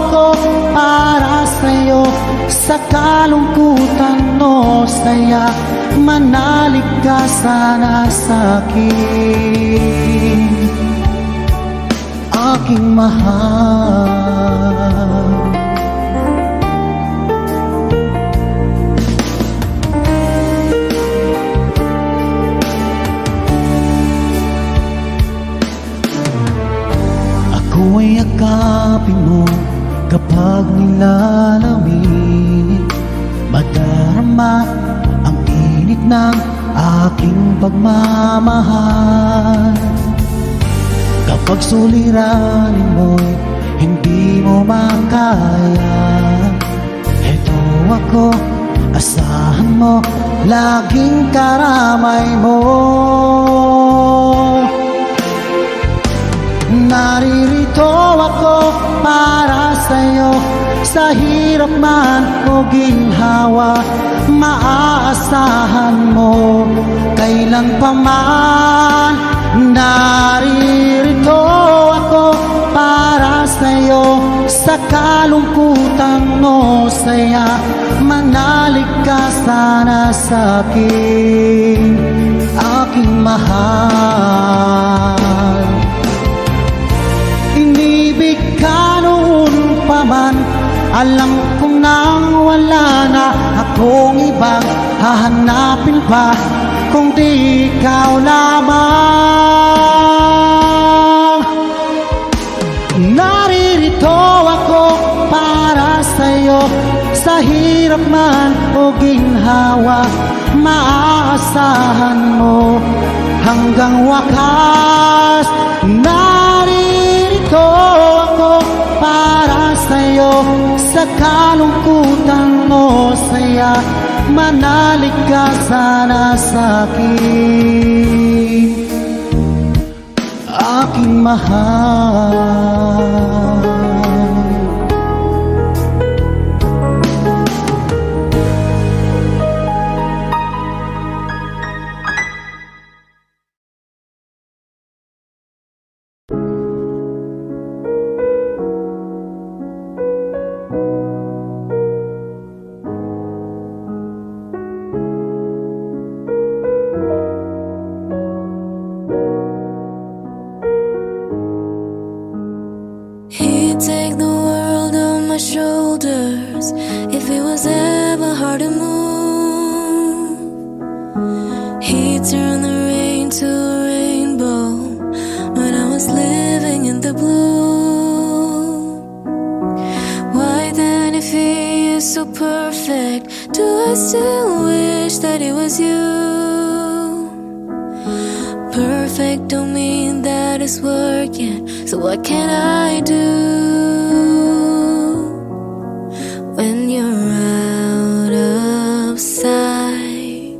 ako para sa'yo, sa kalungkutan o saya. Manalig ka sana sa'kin, aking mahal. Ako'y yakapin mo kapag nilalamig. Madarama ang init ng aking pagmamahal. Kapag suliranin mo'y hindi mo makaya, heto ako, Asahan mo, laging karamay mo. Naririto ako para sa'yo, sa hirap man o ginhawa. Maaasahan mo, kailan pa man. Naririto ako para sa'yo, sa kalungkutan o saya. Manalig ka sana sa'kin, aking mahal. Inibig ka noon pa man, alam kong nang wala na akong ibang hahanapin pa, kung di ikaw lamang. Naririto ako para sa'yo, sa hirap man o ginhawa. Maaasahan mo, hanggang wakas. Naririto ako para sa'yo, sa kalungkutan o saya. Manalig ka sana sa'kin, aking mahal. Take the world on my shoulders if it was ever hard to move. He'd turn the rain to a rainbow when I was living in the blue. Why then, if he is so perfect, do I still wish that it was you? Perfect don't mean that it's working, so what can I do when you're out of sight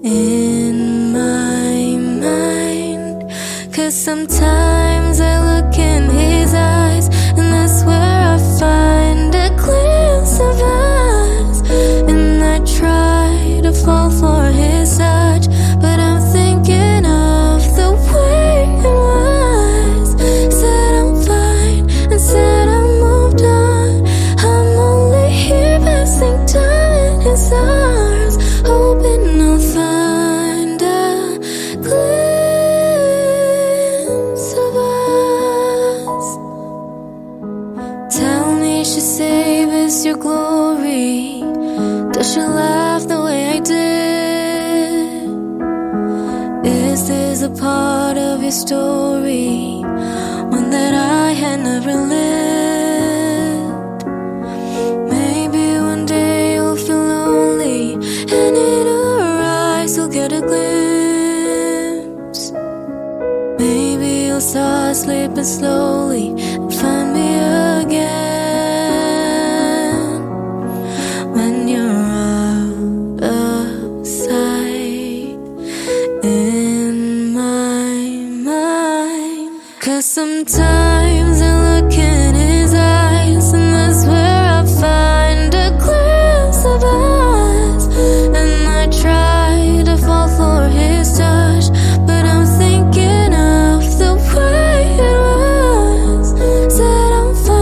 in my mind? 'Cause sometimes I look in his eyes, and that's where I find a glimpse of us. And I try to fall for his touch, but I'm thinking of the way it was. Said I'm fine, and said I moved on. I'm only here passing time in his arms, hoping I'll find a glimpse of us. Tell me, should save us your glory? Does she laugh the way I did? Is this a part of your story, one that I had never lived? Maybe one day you'll feel lonely, and in her eyes you'll get a glimpse. Maybe you'll start sleeping slowly and find me again when you're out of sight in my mind. 'Cause sometimes I look in his eyes, and that's where I find a glimpse of us. And I try to fall for his touch, but I'm thinking of the way it was. Said I'm fine.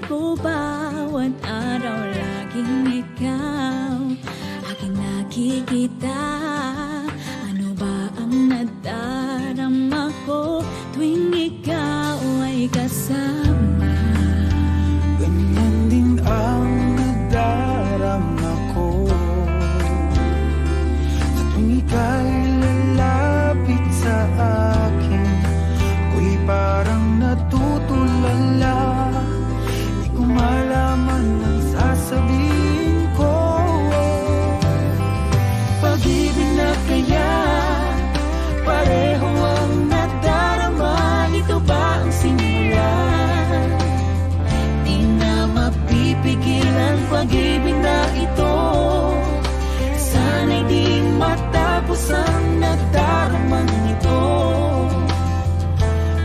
ko bawat araw laging ikaw aking nakikita. Ano ba ang nadarama ko tuwing ikaw ay kasama? Ganyan din ang nadarama ko sa tuwing ika'y lalapit sa akin. Ako'y parang natutulala, di ko malaman ang sasabihin ko. Pag-ibig na kaya pareho ang nadarama. Ito ba ang simula? Di na mapipigilan pag-ibig na ito. Sana'y di matapos ang nadaramang ito.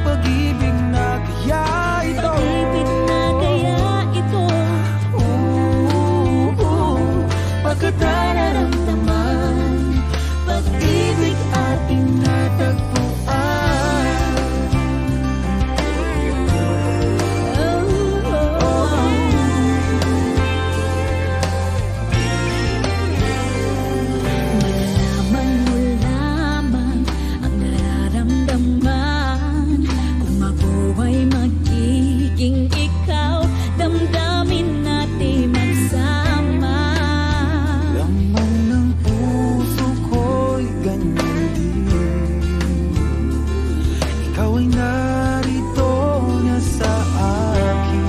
Pag-ibig na kaya ito. Pag-ibig na kaya ito. Pagkat nararamdaman pag-ibig ating natagpuan. Malalaman mo lamang ang nararamdaman. Kung ako ay magiging ikaw, damdamin natin magsama. Laman ng puso ko'y ganyan din. Ikaw ay narito na sa akin.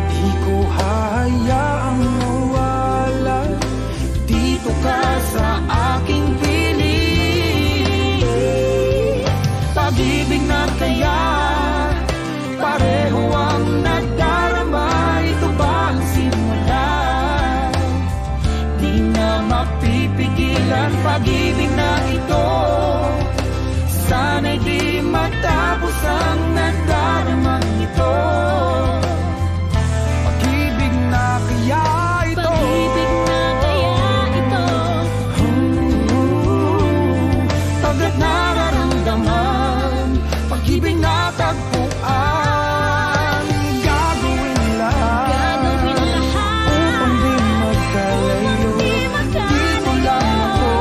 Di ko hahayaang mawala. Dito ka sa aking piling. Pag-ibig na kaya pareho ang nadarama. Ito ba ang simula? Di na mapipigilan pag-ibig na ito. Sana'y di matapos ang nadaramang ito. Pag-ibig na kaya ito. Pag-ibig na kaya ito. Pagkat nararamdaman pag-ibig na tagpuan. Gagawin lahat upang di magkalayo. Di ko lang ako,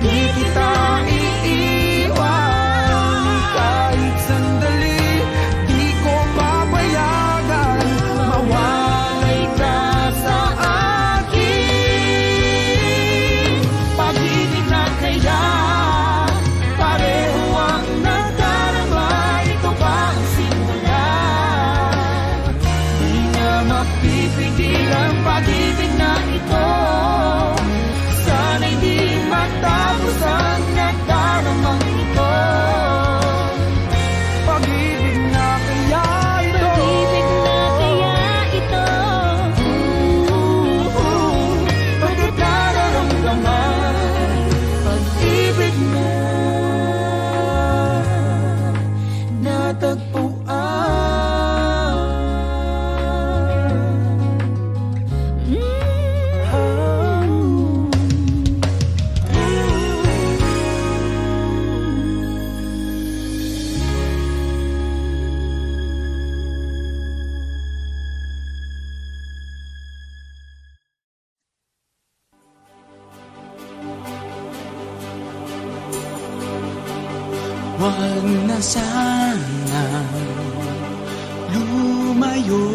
di kita iiwan. Kahit sandali, di ko papayagan mawalay ka sa akin. Pag-ibig na kaya pareho ang nadarama. Ito ba ang simula? Di na mapipigilan pag-ibig na ito. Sana'y di matapos ang nadaramang ito. Pag-ibig na kaya ito. Pag-ibig na kaya ito. Pagkat nararamdaman pag-ibig na Huwag na sana lumayo.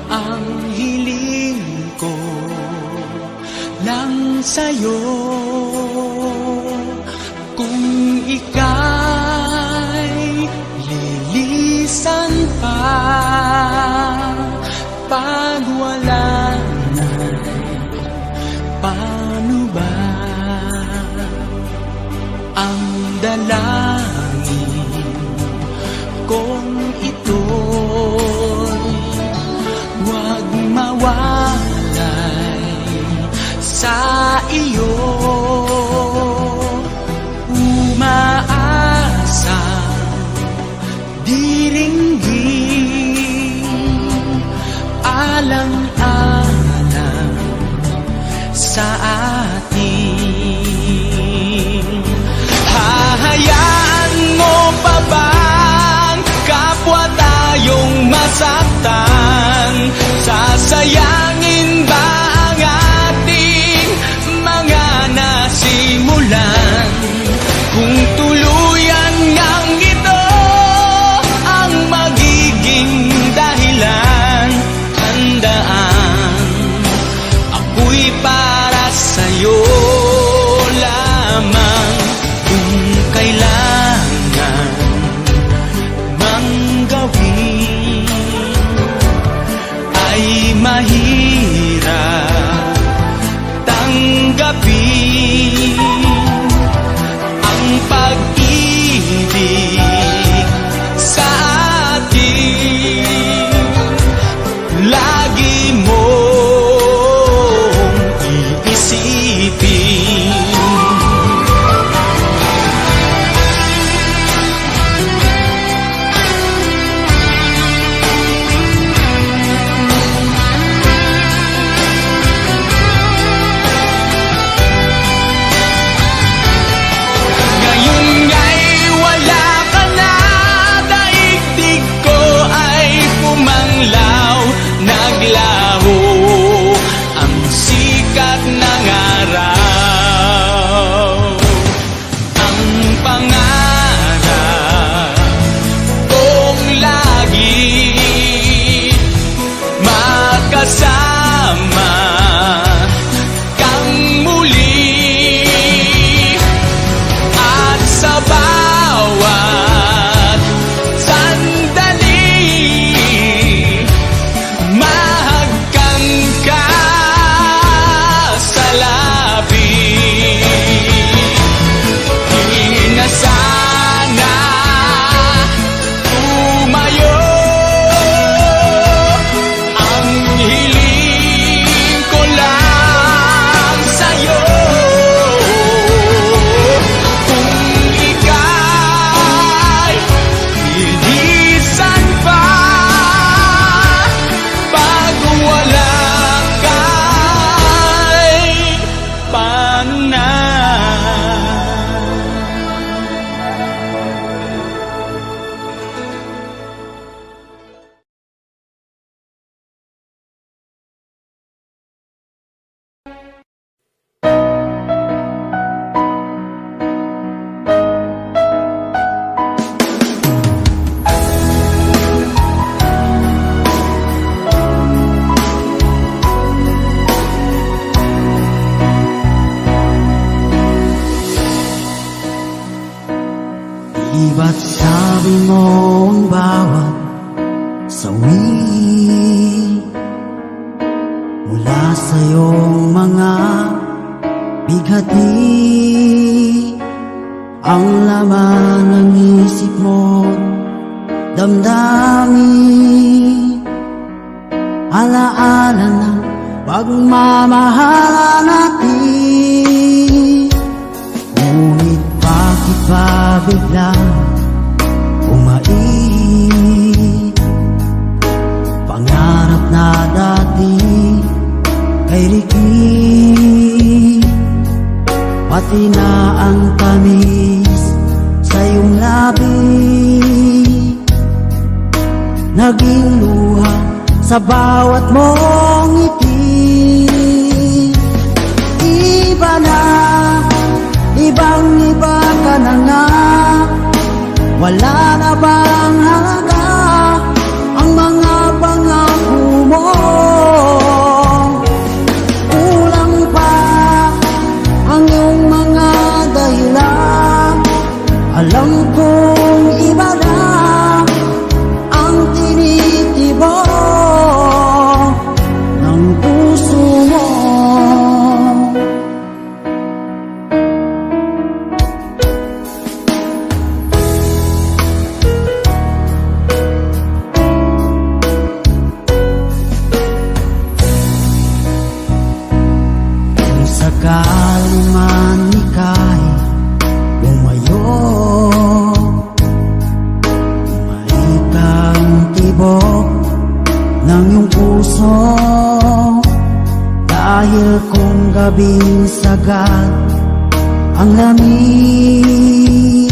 Ang hiling ko lang sa'yo. Kung ika'y lilisan pa, pag wala na, paano ba? Ang dalangin kong ito'y huwag mawalay sa iyo. Umaasa diringgin alang-alang sa atin. Hahayaan mo pa bang kapwa tayo masaktan? Sasayangin ba ang ating mga nasimulan? Kung tuluyan ngang ito ang magiging dahilan, handaan ako'y para sa'yo lamang. Kung kailangan mang gawin ay mahirap tanggapin ang pag-ibig sa atin. Lagi mong iisipin. Ngayon nga'y wala ka na, daigdig ko ay pumanglaw. Naglaho ang sikat ng araw. Ang pangarap kong lagi makasama kang muli, at sa bawat sandali mahagkan ka sa labi. Di na sana tumayo, ang hiling ko lang sa'yo. Kung ika'y lilisan pa pag wala ka'y panahon. Di ba't sabi mo ang bawat sawi mula sa iyong mga bighati ang laman ng isip mo, damdamin, alaala ng pagmamahala natin. Ngunit bakit ba biglang umait? Pangarap na dati kay Ricky, pati na ang tamis sa iyong labi, naging luha sa bawat mong ngiti. Iba na, ibang iba ka na nga, wala na bang halaga ang mga pangako mo? Kulang pa ang iyong mga dahilan, alam kong iba na ang tinitibok ng puso mo. Kung sakali man ika'y bumayo, maikang tibok ng iyong puso, dahil kung gabing sagad ang lamig,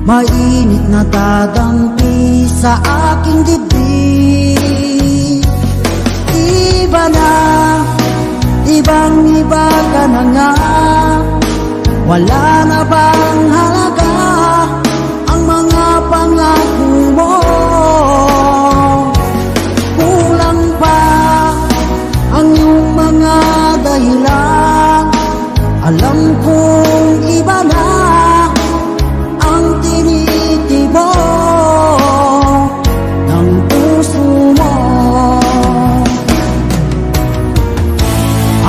mainit nadadampi sa aking dibdib. Iba na, ibang iba ka na nga. Wala na bang halaga ang mga pangako mo? Kulang pa ang iyong mga dahilan. Alam kong iba na ang tinitibok ng puso mo.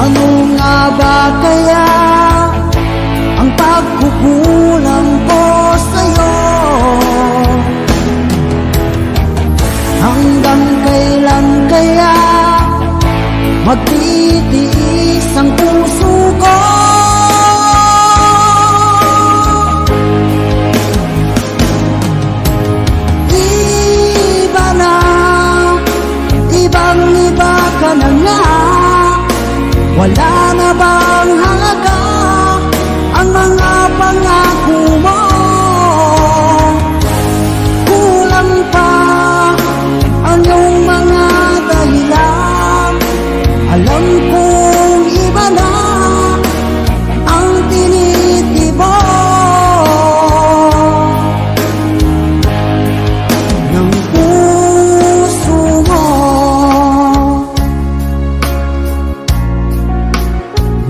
Ano nga ba kaya ang pagkukulang ko sa'yo? Hanggang kailan kaya magtitiis ang puso ko? Iba na, ibang iba ka na nga. Wala na bang halaga ang mga pangako mo? Kulang pa ang iyong mga dahilan. Alam kong iba na ang tinitibok ng puso mo.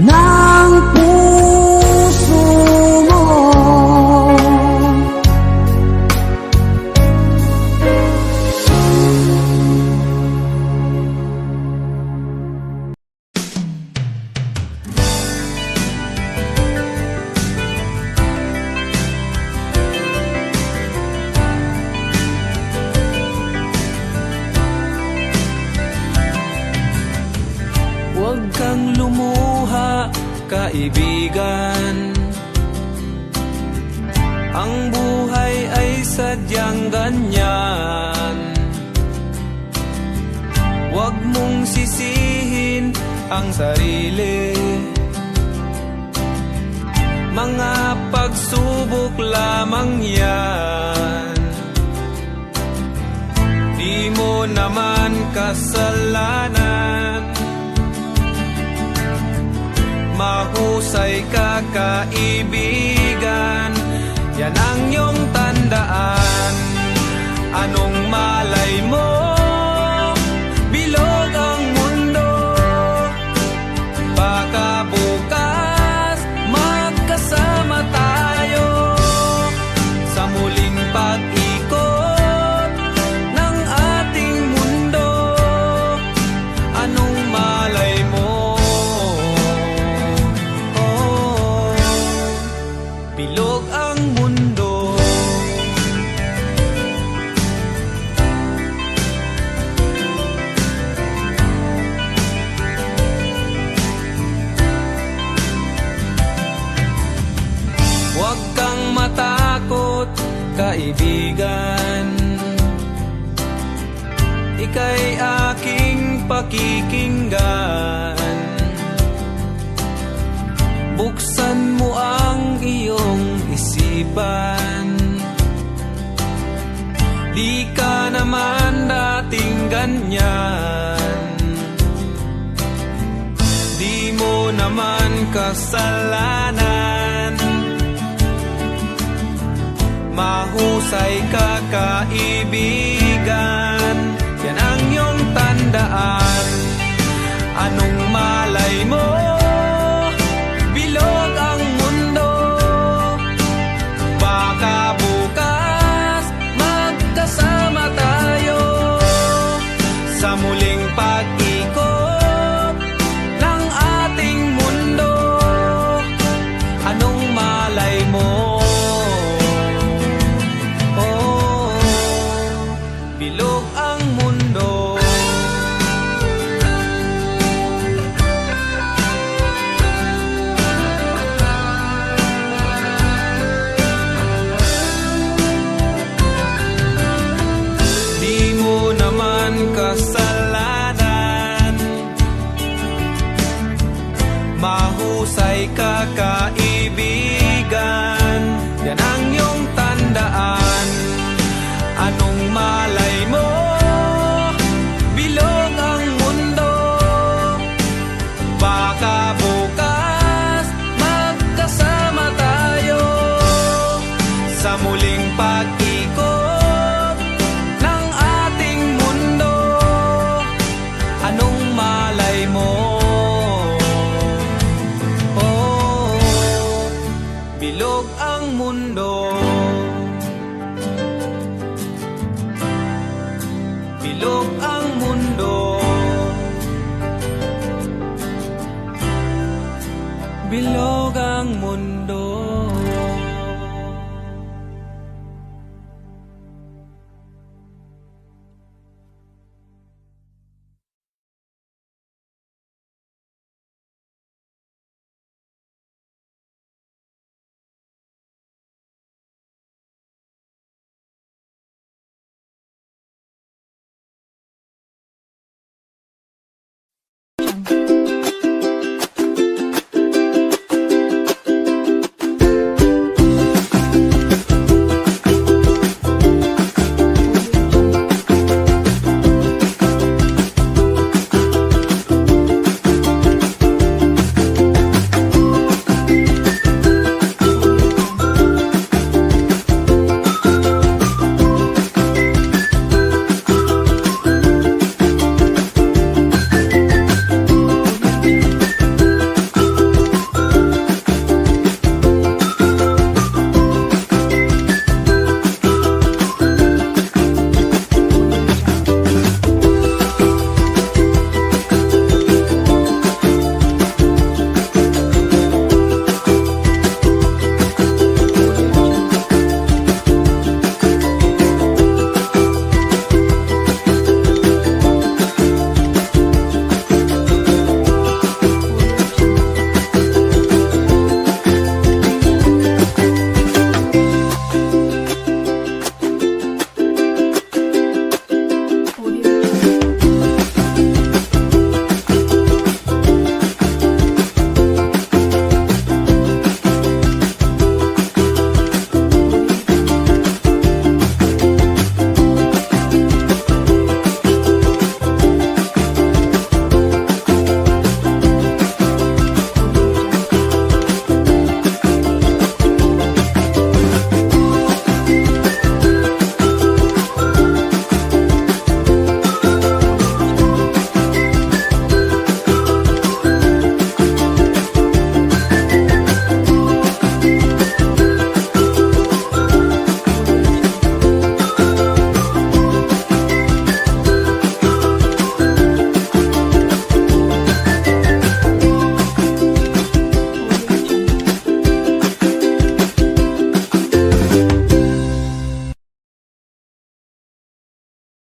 Ng puso mo. Huwag kang lumuha, kaibigan. Ang buhay ay sadyang ganyan. Huwag mong sisihin ang sarili. Mga pagsubok lamang yan. Di mo naman kasalanan. Mahusay ka, kaibigan. Yan ang iyong tandaan. Anong malay mo? Bilog ang mundo. Baka bukas magkasama tayo sa muling pag-ikot ng ating mundo. Anong malay mo? Bilog ang mundo. Huwag kang matakot, kaibigan. Ika'y aking pakikinggan. Buksan mo ang iyong isipan. Di ka naman dating ganyan. Di mo naman kasalanan. Mahusay ka, kaibigan. Yan ang iyong tandaan. Anong malay mo? Bilog ang mundo. Baka bukas magkasama tayo sa muling pag-ikot ng ating mundo. Anong malay mo? Bilog ang mundo. sa muling pag-ikot ng ating mundo. Anong malay mo? Oh, bilog ang mundo. Bilog ang mundo. Bilog ang mundo.